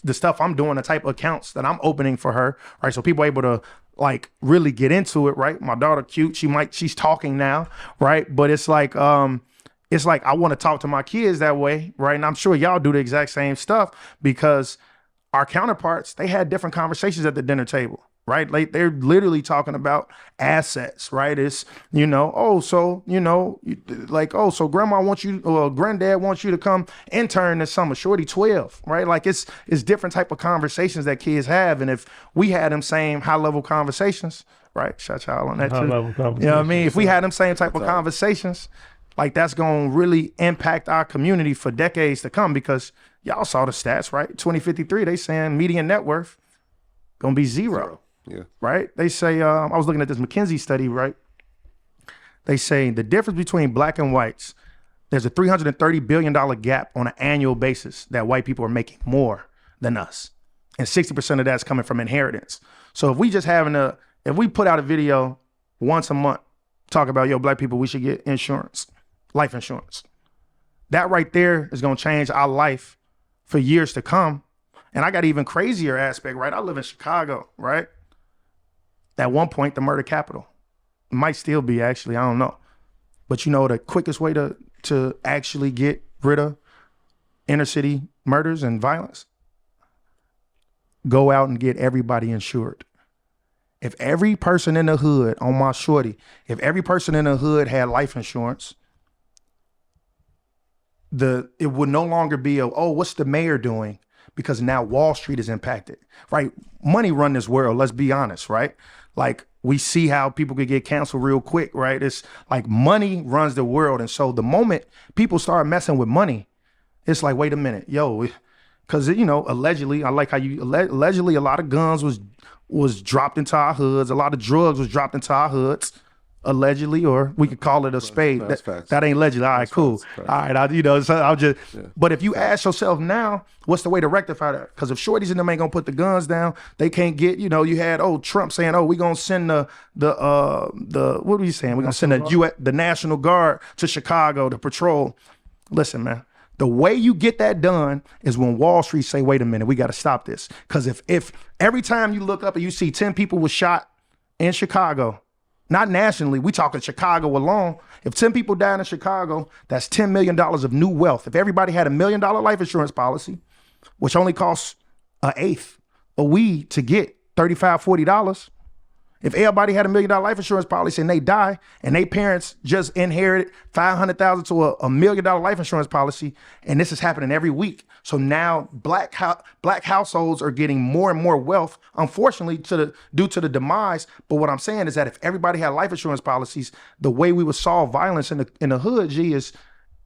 the stuff I'm doing, the type of accounts that I'm opening for her, right? So people are able to like really get into it, right? My daughter cute, she's talking now, right? But it's like I want to talk to my kids that way, right? And I'm sure y'all do the exact same stuff, because our counterparts, they had different conversations at the dinner table. Right? Like they're literally talking about assets, right? It's, so grandma wants you, or granddad wants you to come intern this summer, shorty 12, right? Like it's different type of conversations that kids have. And if we had them same high level conversations, right? Shout y'all on that too. High-level conversations. You know what I mean? If we had them same type of conversations, like that's going to really impact our community for decades to come, because y'all saw the stats, right? 2053, they saying median net worth going to be zero. Yeah. Right. They say, I was looking at this McKinsey study, right? they say the difference between black and whites, there's a $330 billion gap on an annual basis that white people are making more than us. And 60% of that's coming from inheritance. So if we just if we put out a video once a month, talk about, yo, black people, we should get insurance, life insurance. That right there is gonna change our life for years to come. And I got even crazier aspect, right? I live in Chicago, right? At one point, the murder capital. It might still be, actually, I don't know. But you know the quickest way to actually get rid of inner city murders and violence? Go out and get everybody insured. If every person in the hood, on my shorty, if every person in the hood had life insurance, it would no longer be what's the mayor doing? Because now Wall Street is impacted, right? Money run this world, let's be honest, right? Like we see how people could get canceled real quick, right? It's like money runs the world. And so the moment people start messing with money, it's like, wait a minute, yo, because, you know, allegedly, I like how allegedly a lot of guns was dropped into our hoods. A lot of drugs was dropped into our hoods, allegedly, or we could call it a spade. That ain't allegedly. All right, cool. Facts. All right, so I'll just. Yeah. But if you ask yourself now, what's the way to rectify that? Because if shorties and them ain't gonna put the guns down, they can't get. You know, you had Trump saying, we gonna send the what are you saying? We're gonna send the National Guard to Chicago to patrol. Listen, man. The way you get that done is when Wall Street say, wait a minute, we got to stop this. Because if every time you look up and you see 10 people was shot in Chicago, not nationally, we talking Chicago alone. If 10 people died in Chicago, that's $10 million of new wealth. If everybody had $1 million life insurance policy, which only costs an eighth a weed to get $35, $40, if everybody had $1 million life insurance policy and they die and their parents just inherited $500,000 to a $1 million life insurance policy, and this is happening every week. So now black households are getting more and more wealth, unfortunately, due to the demise. But what I'm saying is that if everybody had life insurance policies, the way we would solve violence in the hood, is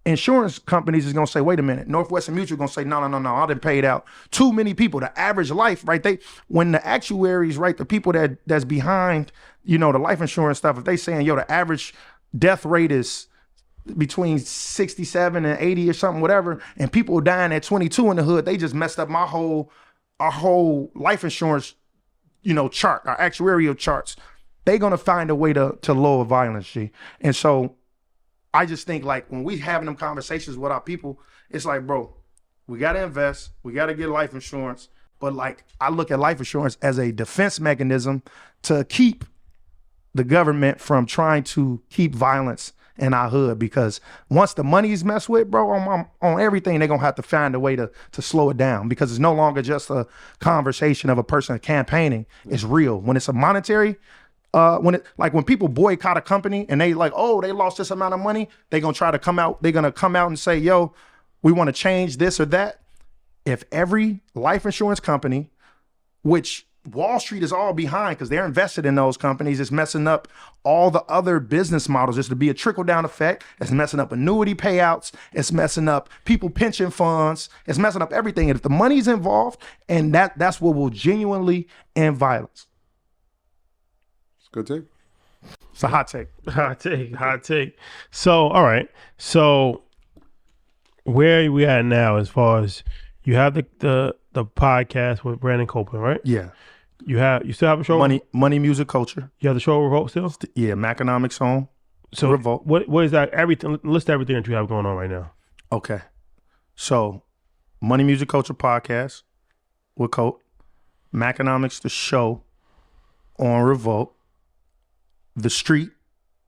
insurance companies is gonna say, wait a minute, Northwestern Mutual gonna say, no, I done paid out too many people. The average life, right? When the actuaries, right, the people that's behind, you know, the life insurance stuff, if they saying, yo, the average death rate is between 67 and 80 or something, whatever, and people dying at 22 in the hood, they just messed up our whole life insurance, you know, chart, our actuarial charts. They gonna find a way to lower violence, G. And so I just think, like, when we having them conversations with our people, it's like, bro, we got to invest. We got to get life insurance. But, like, I look at life insurance as a defense mechanism to keep the government from trying to keep violence in our hood. Because once the money is messed with, bro, on everything, they're going to have to find a way to slow it down. Because it's no longer just a conversation of a person campaigning. It's real. When it's a monetary, when people boycott a company and they like, they lost this amount of money, they're going to come out and say, yo, we want to change this or that. If every life insurance company, which Wall Street is all behind because they're invested in those companies, is messing up all the other business models. There's to be a trickle down effect. It's messing up annuity payouts. It's messing up people pension funds. It's messing up everything. And if the money's involved, and that's what will genuinely end violence. Good take. It's a hot take. Hot take. So, all right. So, where are we at now as far as you have the podcast with Brandon Copeland, right? Yeah. You still have a show? Money, music, culture. You have the show Revolt still? Yeah, Maconomics on. So Revolt. What is that? List everything that you have going on right now. Okay. So, Money, Music, Culture podcast with Cope. Maconomics, the show on Revolt. The Street,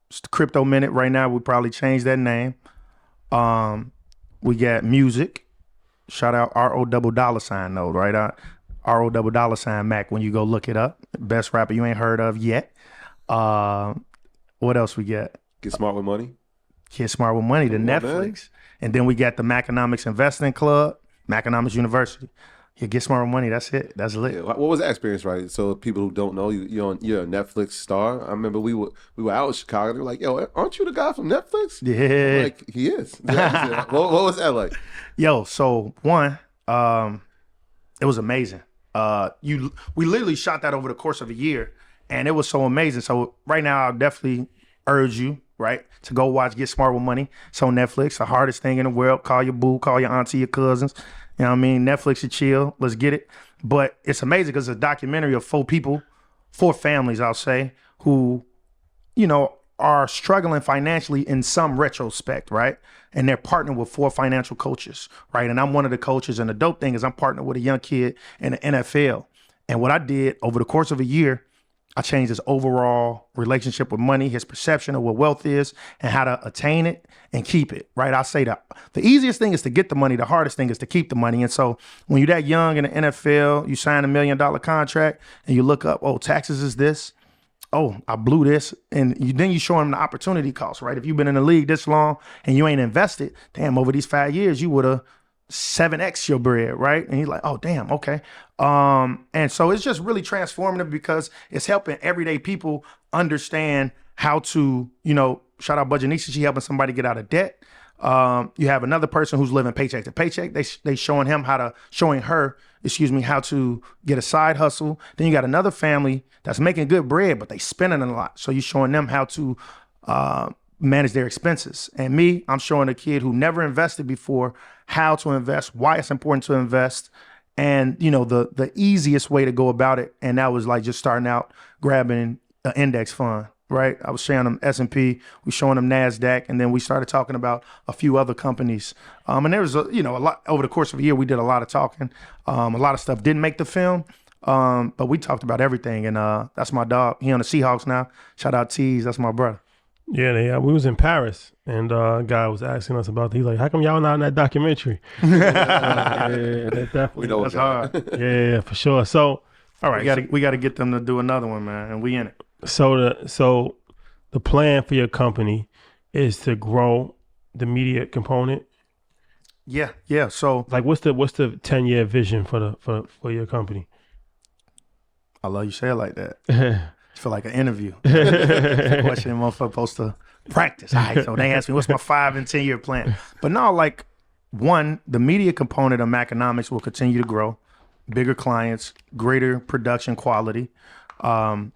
it's the Crypto Minute. Right now, we probably change that name. We got music. Shout out R-O $$ though, right? R-O $$ Mac when you go look it up. Best rapper you ain't heard of yet. What else we got? Get Smart with Money. Get Smart with Money, the Netflix. Man. And then we got the Maconomics Investing Club, Maconomics University. Yeah, Get Smart with Money. That's it. That's lit. Yeah, what was that experience, right? So people who don't know, you're a Netflix star. I remember we were out in Chicago. They were like, "Yo, aren't you the guy from Netflix?" Yeah, like he is. Yeah. What was that like? Yo, so one, it was amazing. We literally shot that over the course of a year, and it was so amazing. So right now, I'll definitely urge you, right? To go watch Get Smart with Money. It's on Netflix, the hardest thing in the world. Call your boo, call your auntie, your cousins. You know what I mean? Netflix and chill. Let's get it. But it's amazing because it's a documentary of 4 people, 4 families, I'll say, who, you know, are struggling financially in some retrospect, right? And they're partnered with 4 financial coaches, right? And I'm one of the coaches. And the dope thing is I'm partnered with a young kid in the NFL. And what I did over the course of a year, I changed his overall relationship with money, his perception of what wealth is and how to attain it and keep it, right? I say that the easiest thing is to get the money. The hardest thing is to keep the money. And so when you're that young in the NFL, you sign $1 million contract and you look up, oh, taxes is this. Oh, I blew this. And then you show them the opportunity cost, right? If you've been in the league this long and you ain't invested, damn, over these 5 years, you would have 7x your bread, right? And he's like, oh, damn, okay. And so it's just really transformative because it's helping everyday people understand how to, you know, shout out Budgetnisha, she helping somebody get out of debt. You have another person who's living paycheck to paycheck. They showing her how to get a side hustle. Then you got another family that's making good bread, but they spending a lot. So you're showing them how to manage their expenses. And me, I'm showing a kid who never invested before how to invest, why it's important to invest, and you know the easiest way to go about it. And that was like just starting out grabbing an index fund, right? I was showing them S&P, we showing them NASDAQ, and then we started talking about a few other companies. And there was a lot over the course of a year. We did a lot of talking. A lot of stuff didn't make the film, but we talked about everything. And that's my dog. He on the Seahawks now. Shout out Tease. That's my brother. Yeah, we was in Paris, and a guy was asking us about. He's like, "How come y'all not in that documentary?" Yeah, that definitely. We know That's hard. Yeah, for sure. So, all right, we got to get them to do another one, man, and we in it. So the plan for your company is to grow the media component. Yeah. So, like, what's the 10-year vision for your company? I love you say it like that. I feel like an interview. Question motherfucker supposed to practice. All right, so they asked me, what's my 5 and 10-year plan? But no, like, one, the media component of Maconomics will continue to grow. Bigger clients, greater production quality. I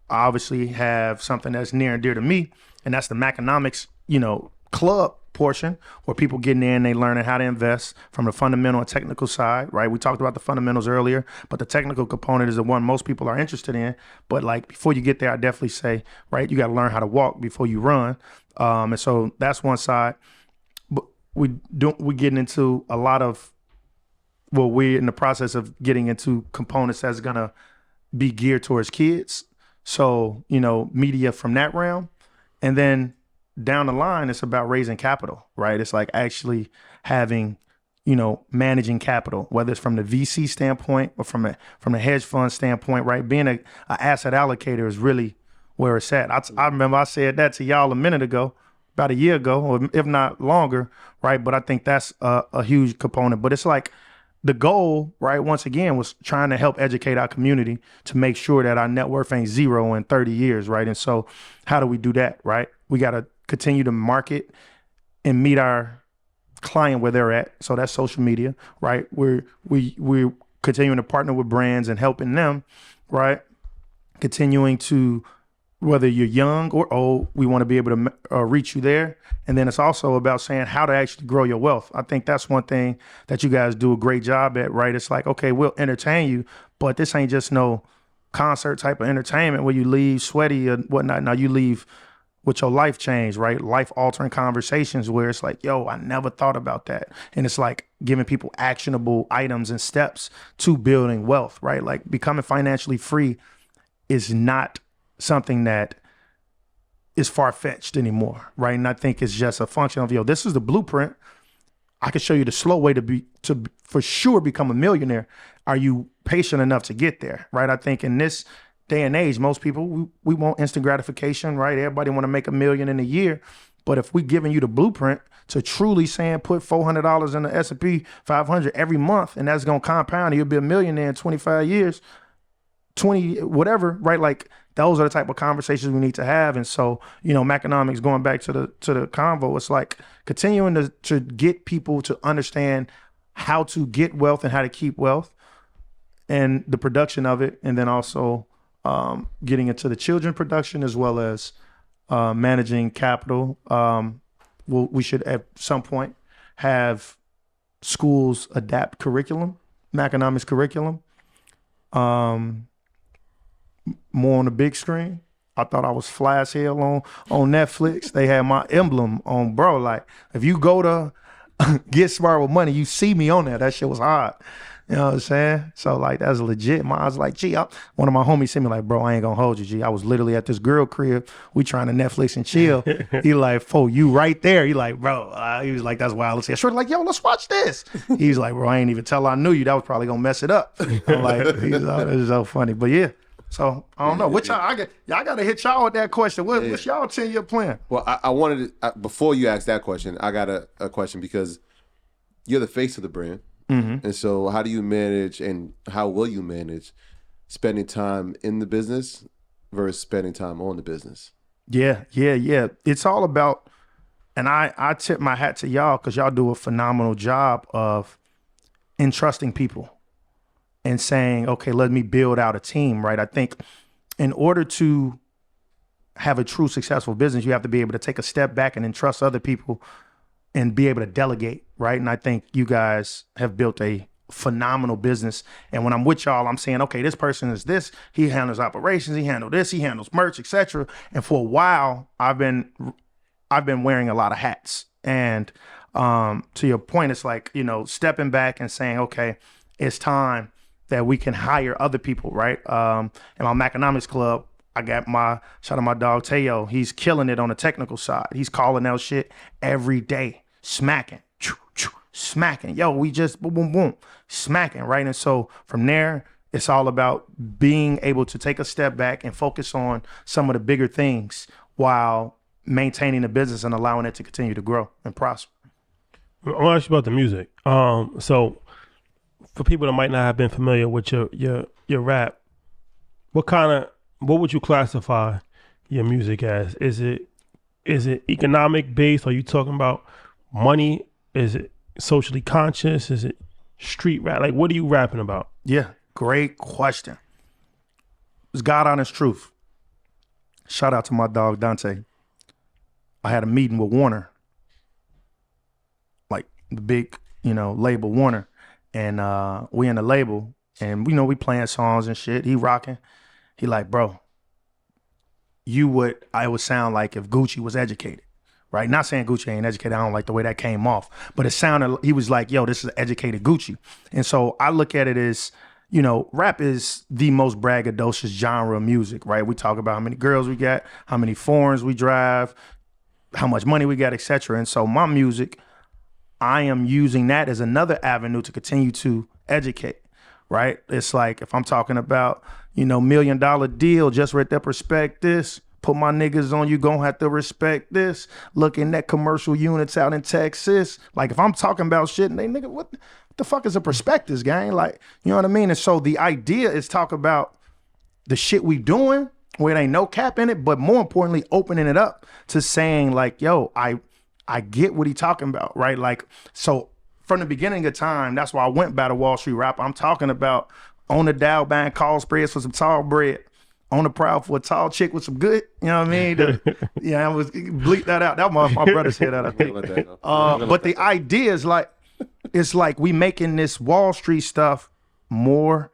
obviously have something that's near and dear to me, and that's the Maconomics, club portion where people getting in, they learning how to invest from the fundamental and technical side, right? We talked about the fundamentals earlier, but the technical component is the one most people are interested in. But like before you get there, I definitely say, right, you got to learn how to walk before you run. And so that's one side. But we're getting into a lot of, we're in the process of getting into components that's gonna be geared towards kids. So, media from that realm. And then down the line, it's about raising capital, right? It's like actually having, managing capital, whether it's from the VC standpoint or from the hedge fund standpoint, right? Being a asset allocator is really where it's at. I remember I said that to y'all a minute ago, about a year ago, or if not longer, right? But I think that's a huge component. But it's like the goal, right, once again, was trying to help educate our community to make sure that our net worth ain't zero in 30 years, right? And so how do we do that, right? We got to continue to market and meet our client where they're at. So that's social media, right? We're continuing to partner with brands and helping them, right? Continuing to, whether you're young or old, we want to be able to reach you there. And then it's also about saying how to actually grow your wealth. I think that's one thing that you guys do a great job at, right? It's like, okay, we'll entertain you, but this ain't just no concert type of entertainment where you leave sweaty or whatnot. Now you leave with your life change, right? Life altering conversations where it's like, yo, I never thought about that. And it's like giving people actionable items and steps to building wealth, right? Like becoming financially free is not something that is far-fetched anymore, right? And I think it's just a function of, this is the blueprint. I can show you the slow way to for sure become a millionaire. Are you patient enough to get there, right? I think in this day and age, most people, we want instant gratification, right? Everybody want to make $1 million in a year. But if we giving you the blueprint to truly saying put $400 in the S&P 500 every month, and that's going to compound, you'll be a millionaire in 25 years, 20, whatever, right? Like those are the type of conversations we need to have. And so, Maconomics, going back to the convo, it's like continuing to get people to understand how to get wealth and how to keep wealth and the production of it. And then also getting into the children production as well as managing capital. We should at some point have schools adapt curriculum, economics curriculum, more on the big screen. I thought I was fly as hell on Netflix. They had my emblem on, bro. Like, if you go to Get Smart with Money, you see me on there. That shit was hard. You know what I'm saying? So, like, that's legit. I was like, gee, one of my homies sent me like, bro, I ain't gonna hold you, G. I was literally at this girl crib. We trying to Netflix and chill. He like, fo, you right there. He like, bro, he was like, that's wild. Let's see. Shorty like, yo, let's watch this. He's like, bro, I ain't even tell her I knew you. That was probably gonna mess it up. I'm like, it's so funny. But yeah. So I don't know. What y'all gotta hit y'all with that question. What's y'all 10-year plan? Well, I wanted to, before you ask that question, I got a question because you're the face of the brand. Mm-hmm. And so how do you manage and how will you manage spending time in the business versus spending time on the business? Yeah. It's all about, and I tip my hat to y'all because y'all do a phenomenal job of entrusting people and saying, okay, let me build out a team, right? I think in order to have a true successful business, you have to be able to take a step back and entrust other people and be able to delegate, right? And I think you guys have built a phenomenal business. And when I'm with y'all, I'm saying, okay, this person is this, he handles operations, he handles this, he handles merch, etc. And for a while, I've been wearing a lot of hats. And to your point, it's like, stepping back and saying, okay, it's time that we can hire other people, right? In my Maconomics Club, I got shout out my dog Teo. He's killing it on the technical side. He's calling out shit every day, smacking. Yo, we just boom, boom, boom, smacking, right? And so from there, it's all about being able to take a step back and focus on some of the bigger things while maintaining the business and allowing it to continue to grow and prosper. I want to ask you about the music. So for people that might not have been familiar with your rap, what would you classify your music as? Is it economic based? Are you talking about money? Is it socially conscious? Is it street rap? Like, what are you rapping about? Yeah, great question. It's God honest truth. Shout out to my dog Dante. I had a meeting with Warner, like the big, label Warner. And we in the label and we playing songs and shit. He rocking. He like, bro, it would sound like if Gucci was educated, right? Not saying Gucci ain't educated. I don't like the way that came off, but it sounded, he was like, yo, this is educated Gucci. And so I look at it as, rap is the most braggadocious genre of music, right? We talk about how many girls we got, how many foreigns we drive, how much money we got, etc. And so my music, I am using that as another avenue to continue to educate, right? It's like if I'm talking about, $1 million deal, just right there, respect this. Put my niggas on, you gonna have to respect this. Looking at commercial units out in Texas. Like if I'm talking about shit and they nigga, what the fuck is a prospectus, gang? Like, you know what I mean? And so the idea is talk about the shit we doing where it ain't no cap in it, but more importantly, opening it up to saying like, yo, I get what he talking about, right? Like, so from the beginning of time, that's why I went by the Wall Street rapper. I'm talking about on the Dow buying call spreads for some tall bread, on the prowl for a tall chick with some good, you know what I mean? I was bleep that out. That was my brother said that, I think. But the idea is like, it's like we making this Wall Street stuff more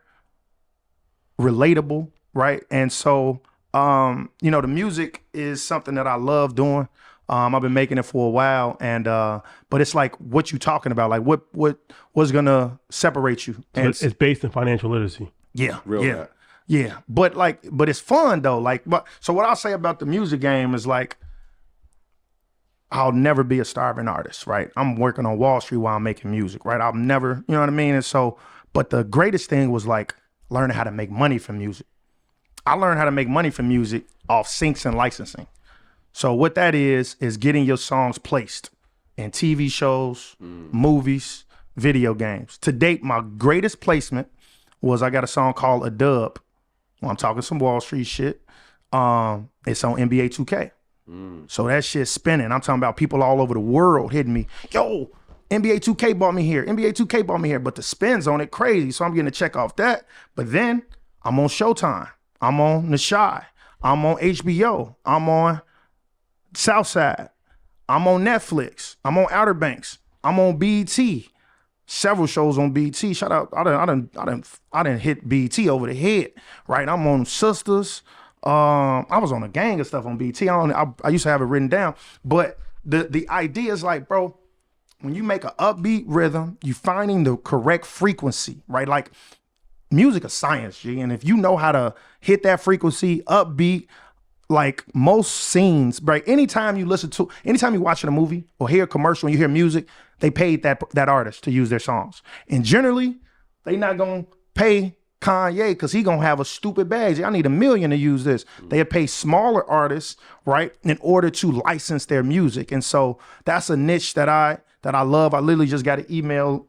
relatable, right? And so, the music is something that I love doing. I've been making it for a while, and but it's like what you talking about, like what's gonna separate you? And so it's based in financial literacy. Yeah, real rap. Yeah. But it's fun though. So what I'll say about the music game is like, I'll never be a starving artist, right? I'm working on Wall Street while I'm making music, right? I'll never, you know what I mean? And so, but the greatest thing was like learning how to make money from music. I learned how to make money from music off syncs and licensing. So what that is getting your songs placed in TV shows, movies, video games. To date, my greatest placement was I got a song called A Dub. Well, I'm talking some Wall Street shit. It's on NBA 2K. So that shit's spinning. I'm talking about people all over the world hitting me. Yo, NBA 2K bought me here. NBA 2K bought me here. But the spins on it crazy. So I'm getting a check off that. But then I'm on Showtime. I'm on The Shy. I'm on HBO. I'm on Southside. I'm on Netflix. I'm on Outer Banks. I'm on BET. Several shows on BET. Shout out! I done hit BET over the head. Right. I'm on Sisters. I was on a gang of stuff on BET. I used to have it written down. But the idea is like, bro, when you make an upbeat rhythm, you finding the correct frequency, right? Like music is science, G. And if you know how to hit that frequency, upbeat, like most scenes, right? Anytime you watching a movie or hear a commercial and you hear music, they paid that artist to use their songs. And generally, they not gonna pay Kanye because he gonna have a stupid bag. I need $1 million to use this. They pay smaller artists, right, in order to license their music. And so that's a niche that I love. I literally just got an email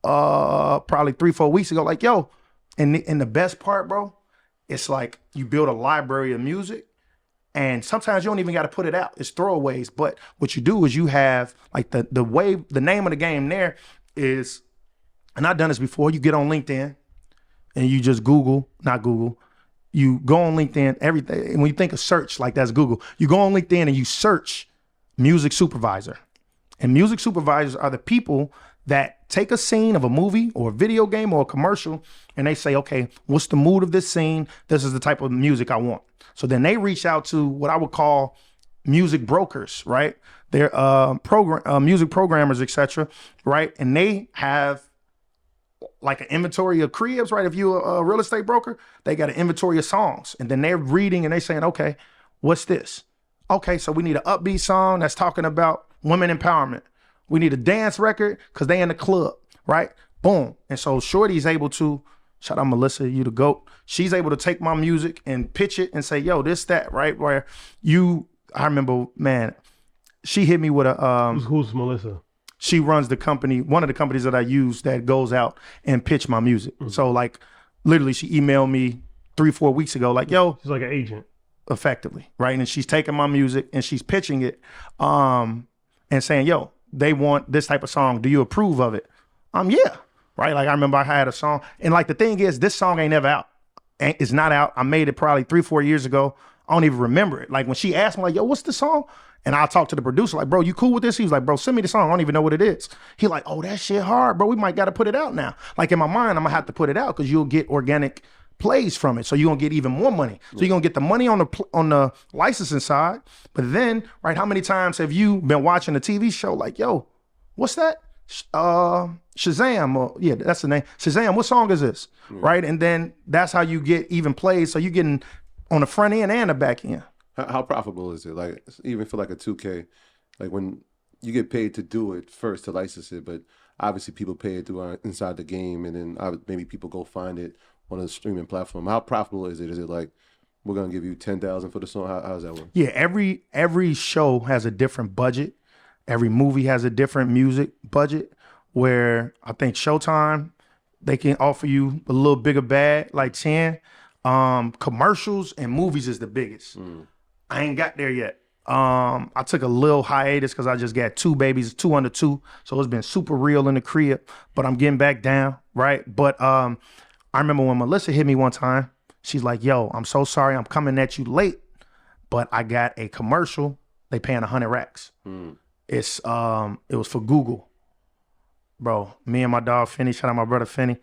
probably 3-4 weeks ago, like, yo, and the best part, bro, it's like you build a library of music. And sometimes you don't even got to put it out. It's throwaways. But what you do is you have like the name of the game there is, and I've done this before, you get on LinkedIn and you just you go on LinkedIn, everything. And when you think of search, like that's Google, you go on LinkedIn and you search music supervisor. And music supervisors are the people that take a scene of a movie or a video game or a commercial and they say, okay, what's the mood of this scene? This is the type of music I want. So then they reach out to what I would call music brokers, right? They're music programmers, etc., right? And they have like an inventory of cribs, right? If you're a real estate broker, they got an inventory of songs. And then they're reading and they're saying, okay, what's this? Okay, so we need an upbeat song that's talking about women empowerment. We need a dance record because they in the club, right? Boom. And so Shorty's able to, shout out Melissa, you the GOAT. She's able to take my music and pitch it and say, yo, this, that, right? Where I remember, man, she hit me with a... Who's Melissa? She runs the company, one of the companies that I use that goes out and pitch my music. Mm-hmm. So like, literally she emailed me 3-4 weeks ago, like, yo. She's like an agent. Effectively, right? And she's taking my music and she's pitching it and saying, yo, they want this type of song. Do you approve of it? Yeah. Right? Like I remember I had a song and like the thing is this song ain't never out. It's not out. I made it probably 3-4 years ago. I don't even remember it. Like when she asked me like, yo, what's the song? And I talked to the producer like, bro, you cool with this? He was like, bro, send me the song. I don't even know what it is. He like, oh, that shit hard, bro. We might got to put it out now. Like in my mind, I'm gonna have to put it out because you'll get organic plays from it. So you're gonna get even more money. So you're gonna get the money on the licensing side. But then, right, how many times have you been watching a TV show like, yo, what's that? Shazam, or yeah, that's the name. Shazam, what song is this? Right? And then that's how you get even plays. So you're getting on the front end and the back end. How profitable is it? Like even for like a 2K, like when you get paid to do it first to license it, but obviously people pay it through inside the game, and then maybe people go find it on a streaming platform. How profitable is it? Is it like we're gonna give you $10,000 for the song? How does that work? Yeah, every show has a different budget. Every movie has a different music budget. Where I think Showtime, they can offer you a little bigger bag, like 10. Commercials and movies is the biggest. I ain't got there yet. I took a little hiatus because I just got 2 babies, 2 under 2. So it's been super real in the crib, but I'm getting back down, right? But I remember when Melissa hit me one time, she's like, yo, I'm so sorry I'm coming at you late, but I got a commercial. They paying 100 racks. It was for Google. Bro, me and my dog Finney, shout out my brother Finney,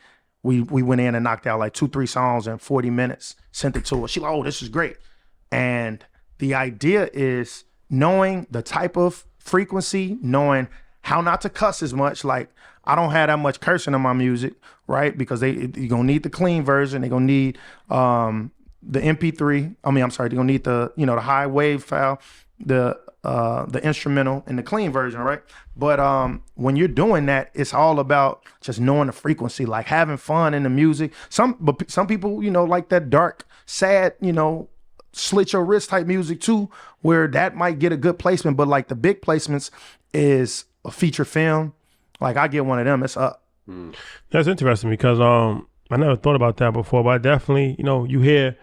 we went in and knocked out like 2-3 songs in 40 minutes, sent it to her. She like, oh, this is great. And the idea is knowing the type of frequency, knowing how not to cuss as much. Like I don't have that much cursing in my music, right? Because you're gonna need the clean version. They're gonna need the MP3. They're gonna need the high wave file, the instrumental and the clean version, right? But when you're doing that, it's all about just knowing the frequency, like having fun in the music. Some people, like that dark, sad, slit your wrist type music too, where that might get a good placement. But like the big placements is a feature film. Like I get one of them, it's up. That's interesting because I never thought about that before, but I definitely, you hear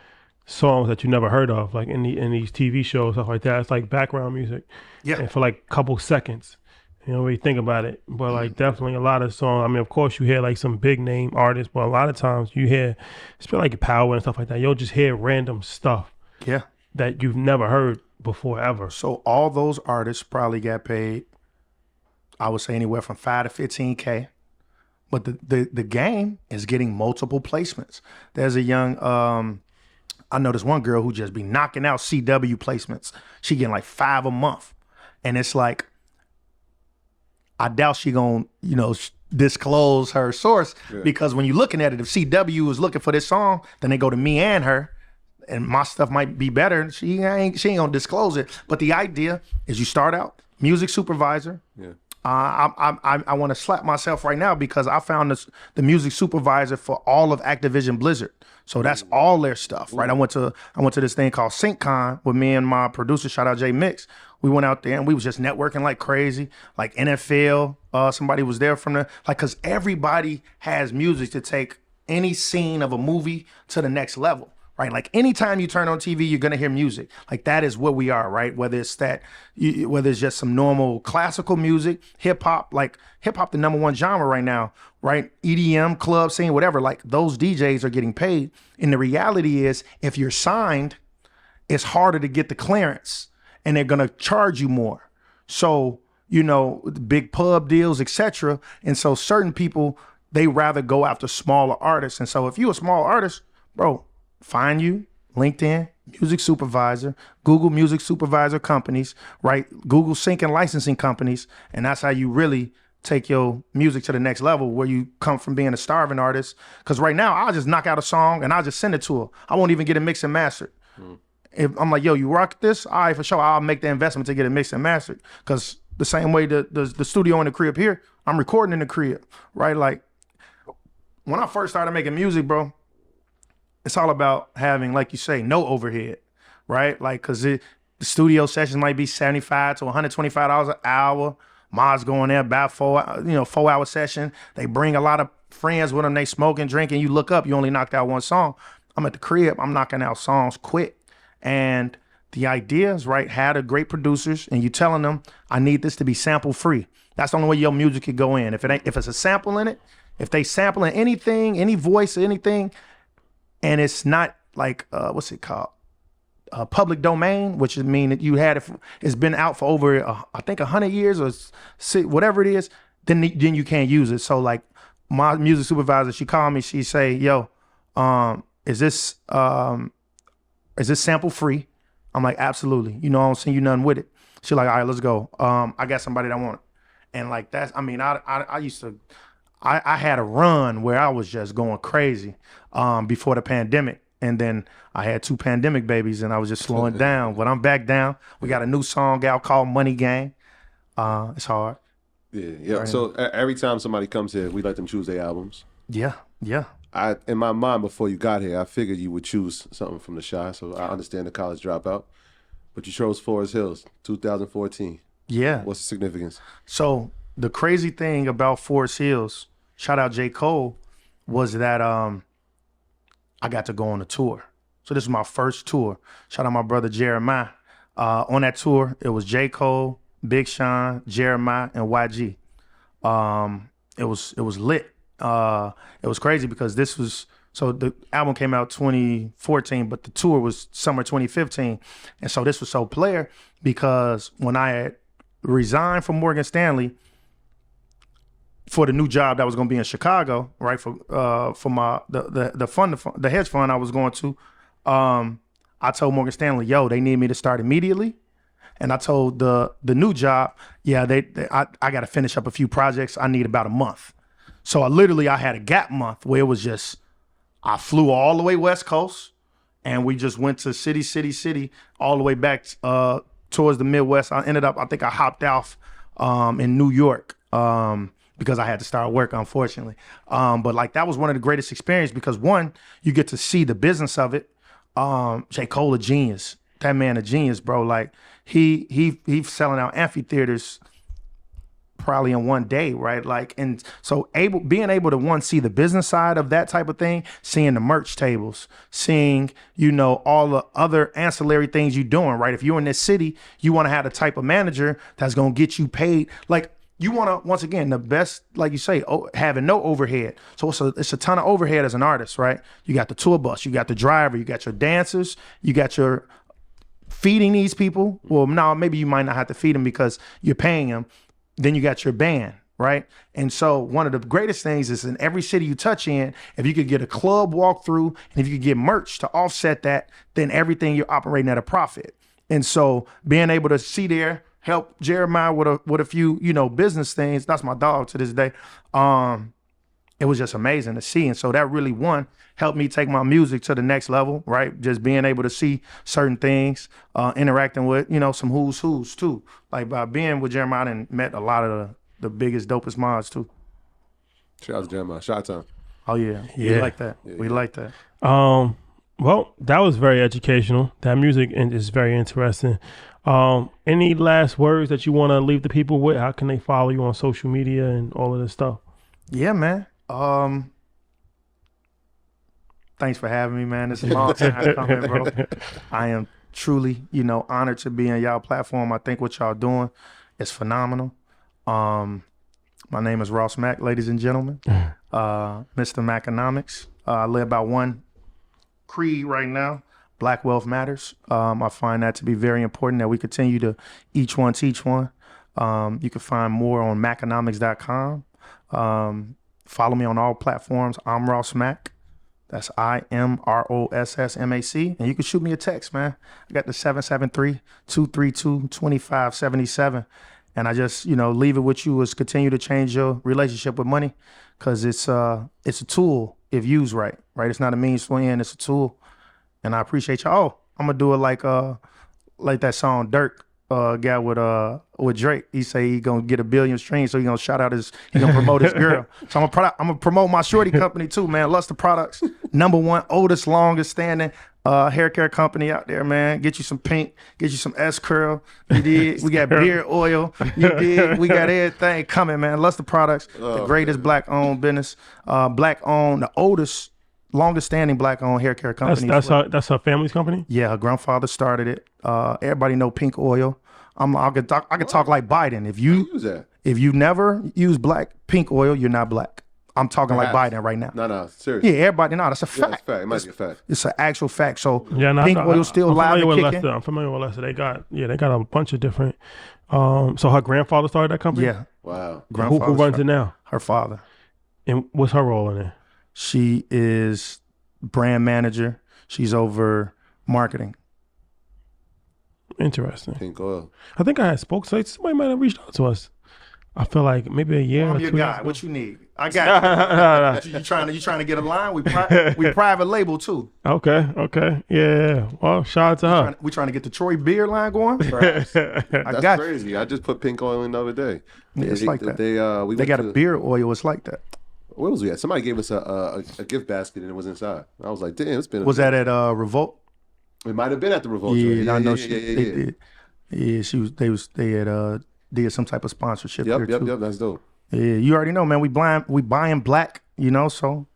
songs that you never heard of, like in these TV shows, stuff like that. It's like background music. Yeah. And for like a couple seconds, when you think about it. But like definitely a lot of songs, of course you hear like some big name artists, but a lot of times you hear, it's been like Power and stuff like that. You'll just hear random stuff. Yeah. That you've never heard before ever. So all those artists probably got paid, I would say anywhere from 5 to 15K. But the game is getting multiple placements. There's a young, I know this one girl who just be knocking out CW placements. She getting like 5 a month. And it's like, I doubt she gonna, disclose her source because when you're looking at it, if CW is looking for this song, then they go to me and her, and my stuff might be better. She ain't gonna disclose it. But the idea is you start out music supervisor. Yeah. I want to slap myself right now because I found the music supervisor for all of Activision Blizzard. So that's all their stuff, right? I went to this thing called SyncCon with me and my producer, shout out Jay Mix. We went out there and we was just networking like crazy, like NFL. Somebody was there from because everybody has music to take any scene of a movie to the next level. Right, like anytime you turn on TV, you're gonna hear music. Like that is what we are, right? Whether it's just some normal classical music, hip hop, like hip hop, the #1 genre right now, right? EDM, club scene, whatever. Like those DJs are getting paid. And the reality is, if you're signed, it's harder to get the clearance, and they're gonna charge you more. So big pub deals, etc. And so certain people, they rather go after smaller artists. And so if you're a small artist, bro, find you LinkedIn, music supervisor, Google music supervisor companies, right? Google sync and licensing companies. And that's how you really take your music to the next level, where you come from being a starving artist. Because right now, I'll just knock out a song and I'll just send it to her. I won't even get it mixed and mastered. If I'm like, yo, you rock this? All right, for sure. I'll make the investment to get it mixed and mastered. Because the same way the studio in the crib here, I'm recording in the crib, right? Like when I first started making music, bro, it's all about having, like you say, no overhead, right? Like, cause the studio sessions might be $75 to $125 an hour. Ma's going there about 4-hour session. They bring a lot of friends with them. They smoke and drink, and you look up, you only knocked out one song. I'm at the crib, I'm knocking out songs quick. And the idea is, right, have the great producers, and you telling them, I need this to be sample free. That's the only way your music could go in. If it's a sample in it, if they sampling anything, any voice or anything, and it's not like, what's it called? Public domain, which would mean that it's been out for over, I think 100 years or whatever it is, then you can't use it. So like my music supervisor, she called me, she say, yo, is this sample free? I'm like, absolutely. I don't send you nothing with it. She's like, all right, let's go. I got somebody that want it. And like that's, I mean, I used to, I had a run where I was just going crazy before the pandemic. And then I had 2 pandemic babies and I was just slowing down. But I'm back down. We got a new song out called Money Gang. It's hard. Yeah. Right. So every time somebody comes here, we let them choose their albums. Yeah. In my mind, before you got here, I figured you would choose something from the Shy. So I understand the college dropout. But you chose Forest Hills, 2014. Yeah. What's the significance? So the crazy thing about Forest Hills, shout out J. Cole, was that I got to go on a tour. So this was my first tour. Shout out my brother Jeremiah. On that tour, it was J. Cole, Big Sean, Jeremiah, and YG. It was lit. It was crazy because so the album came out 2014, but the tour was summer 2015. And so this was so player because when I had resigned from Morgan Stanley for the new job that was going to be in Chicago, right? For the hedge fund I was going to, I told Morgan Stanley, yo, they need me to start immediately. And I told the new job, yeah, I got to finish up a few projects. I need about a month. So I had a gap month where it was just, I flew all the way West Coast and we just went to city, all the way back towards the Midwest. I think I hopped off in New York because I had to start work, unfortunately. But like that was one of the greatest experiences because one, you get to see the business of it. J. Cole, a genius. That man, a genius, bro. Like he's selling out amphitheaters probably in one day, right? Like, and so being able to see the business side of that type of thing, seeing the merch tables, seeing, all the other ancillary things you're doing, right? If you're in this city, you want to have the type of manager that's going to get you paid. Like you want to, once again, the best, like you say, having no overhead. So it's a ton of overhead as an artist, right? You got the tour bus, you got the driver, you got your dancers, you got your feeding these people. Well, no, maybe you might not have to feed them because you're paying them. Then you got your band, right? And so one of the greatest things is in every city you touch in, if you could get a club walkthrough and if you could get merch to offset that, then everything you're operating at a profit. And so being able to see there, help Jeremiah with a few, business things. That's my dog to this day. It was just amazing to see. And so that really helped me take my music to the next level, right? Just being able to see certain things, interacting with, some who's too. Like by being with Jeremiah and met a lot of the biggest, dopest mods too. Shout out to Jeremiah. Shout out to him. Oh yeah. We like that. We like that. Well, that was very educational. That music is very interesting. Any last words that you want to leave the people with? How can they follow you on social media and all of this stuff? Yeah, man. Thanks for having me, man. It's a long time coming, bro. I am truly, honored to be on y'all platform. I think what y'all doing is phenomenal. My name is Ross Mack, ladies and gentlemen. Mr. Mackonomics. I live by one creed right now. Black wealth matters. I find that to be very important that we continue to each one teach one. You can find more on mackonomics.com. Follow me on all platforms. I'm Ross Mack. That's IMROSSMAC. And you can shoot me a text, man. I got the 773-232-2577. And I just, leave it with you is continue to change your relationship with money because it's a tool if used right? It's not a means to an end, it's a tool. And I appreciate y'all. Oh, I'm gonna do it like that song Dirk got with Drake. He say he gonna get 1 billion streams, so he gonna promote his girl. So I'm gonna promote my shorty company too, man. Luster Products, #1 oldest, longest standing hair care company out there, man. Get you some pink, get you some S curl. You did. We got beard oil. You did. We got everything coming, man. Luster Products, the greatest black owned business, black owned, the oldest, longest standing black owned hair care company. That's her family's company? Yeah, her grandfather started it. Everybody know pink oil. I could talk like Biden. If you never use black pink oil, you're not black. I'm talking like Biden right now. No, seriously. Yeah, everybody know that's a fact. That's a fact. It might be a fact. It's an actual fact. So pink oil still live and kicking. I'm familiar with Lester. They got a bunch of different. So her grandfather started that company. Yeah. Wow. Who runs it now? Her father. And what's her role in it? She is brand manager. She's over marketing. Interesting. Pink oil. I think I had somebody might have reached out to us. I feel like maybe a year I'm or your 2 guy. years. What you need? I got you. You trying to get a line? We private label too. Okay. Yeah. Well, shout out to her. We trying to get the Troy beer line going. That's crazy. I just put pink oil in the other day. Yeah, it's like that. They got a beer oil. It's like that. Where was we at? Somebody gave us a gift basket and it was inside. I was like, damn, it's been. Was that at Revolt? It might have been at the Revolt. Yeah, I know she. Yeah, she was. They had did some type of sponsorship. Yep. That's dope. Yeah, you already know, man. We buying black. So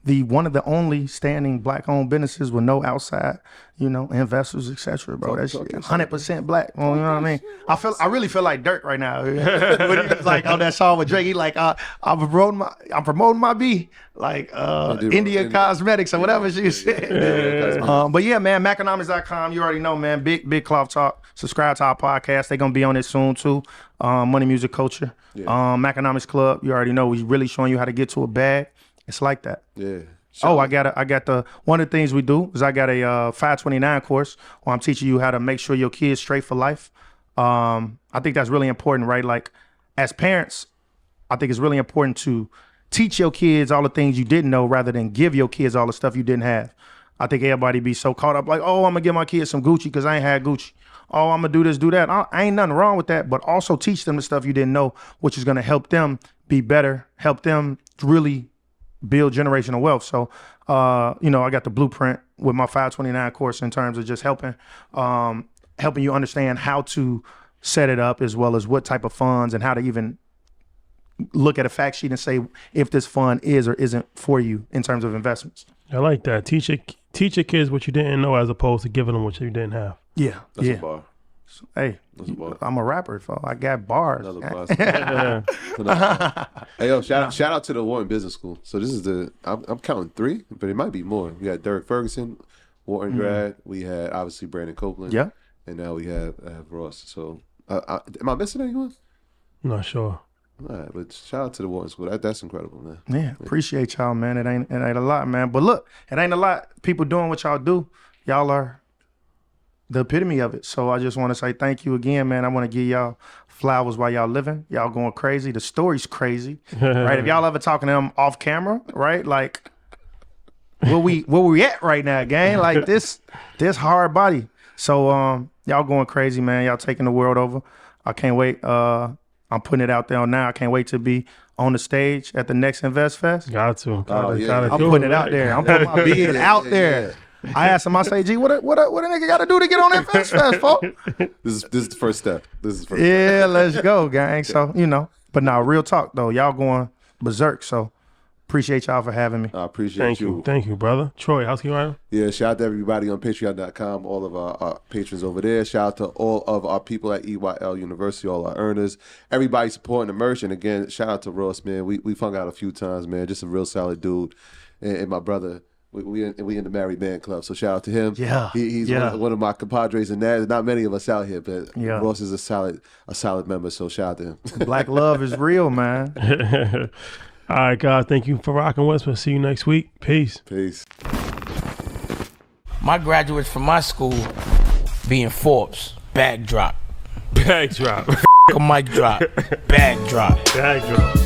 one of the only standing black owned businesses with no outside, investors, etc. Bro, that's 100% black. You know what I mean? I really feel like Dirk right now. When he was like on that song with Drake, he like I'm promoting my B, like India Cosmetics or whatever she said. But yeah, man, Mackonomics.com. You already know, man. Big Cloth Talk. Subscribe to our podcast. They're gonna be on it soon too. Money, Music, Culture. Yeah. Mackonomics Club. You already know. We really showing you how to get to a bag. It's like that. Yeah. I got one of the things we do is I got a 529 course where I'm teaching you how to make sure your kid's straight for life. I think that's really important, right? Like as parents, I think it's really important to teach your kids all the things you didn't know rather than give your kids all the stuff you didn't have. I think everybody be so caught up like, oh, I'm gonna give my kids some Gucci because I ain't had Gucci. Oh, I'm gonna do this, do that. I ain't nothing wrong with that, but also teach them the stuff you didn't know, which is gonna help them be better, help them really build generational wealth. So, I got the blueprint with my 529 course in terms of just helping you understand how to set it up as well as what type of funds and how to even look at a fact sheet and say if this fund is or isn't for you in terms of investments. I like that. Teach your kids what you didn't know as opposed to giving them what you didn't have. Yeah. That's a bar. Hey, I'm a rapper, so I got bars. Hey, yo, shout out to the Wharton Business School. So this is I'm counting 3, but it might be more. We had Derek Ferguson, Wharton grad. We had obviously Brandon Copeland. Yeah. and now we have Ross. So, am I missing anyone? I'm not sure. All right, but shout out to the Wharton School. That's incredible, man. Yeah, appreciate y'all, man. It ain't a lot, man. But look, it ain't a lot. People doing what y'all do. Y'all are the epitome of it. So I just want to say thank you again, man. I want to give y'all flowers while y'all living. Y'all going crazy. The story's crazy, right? If y'all ever talking to them off camera, right? Like, where we at right now, gang? Like this hard body. So y'all going crazy, man. Y'all taking the world over. I can't wait. I'm putting it out there now. I can't wait to be on the stage at the next Invest Fest. Got to. I'm putting it out there. I'm putting my bid out there. I asked him, I say, G, what a nigga got to do to get on that Invest Fest, folks? This is the first step. Yeah, let's go, gang. So, but now real talk, though. Y'all going berserk, so appreciate y'all for having me. I appreciate you. Thank you, brother. Troy, housekeeping item? Yeah, shout out to everybody on Patreon.com, all of our patrons over there. Shout out to all of our people at EYL University, all our earners, everybody supporting the merch. And again, shout out to Ross, man. We've hung out a few times, man. Just a real solid dude. And my brother, we in the Married Man Club, so shout out to him. Yeah, he's one of my compadres, and there's not many of us out here, but Ross is a solid member. So shout out to him. Black love is real, man. All right, guys. Thank you for rocking with us. We'll see you next week. Peace. My graduates from my school being Forbes. Bag drop. Bag drop. A mic drop. Bag drop. Bag drop.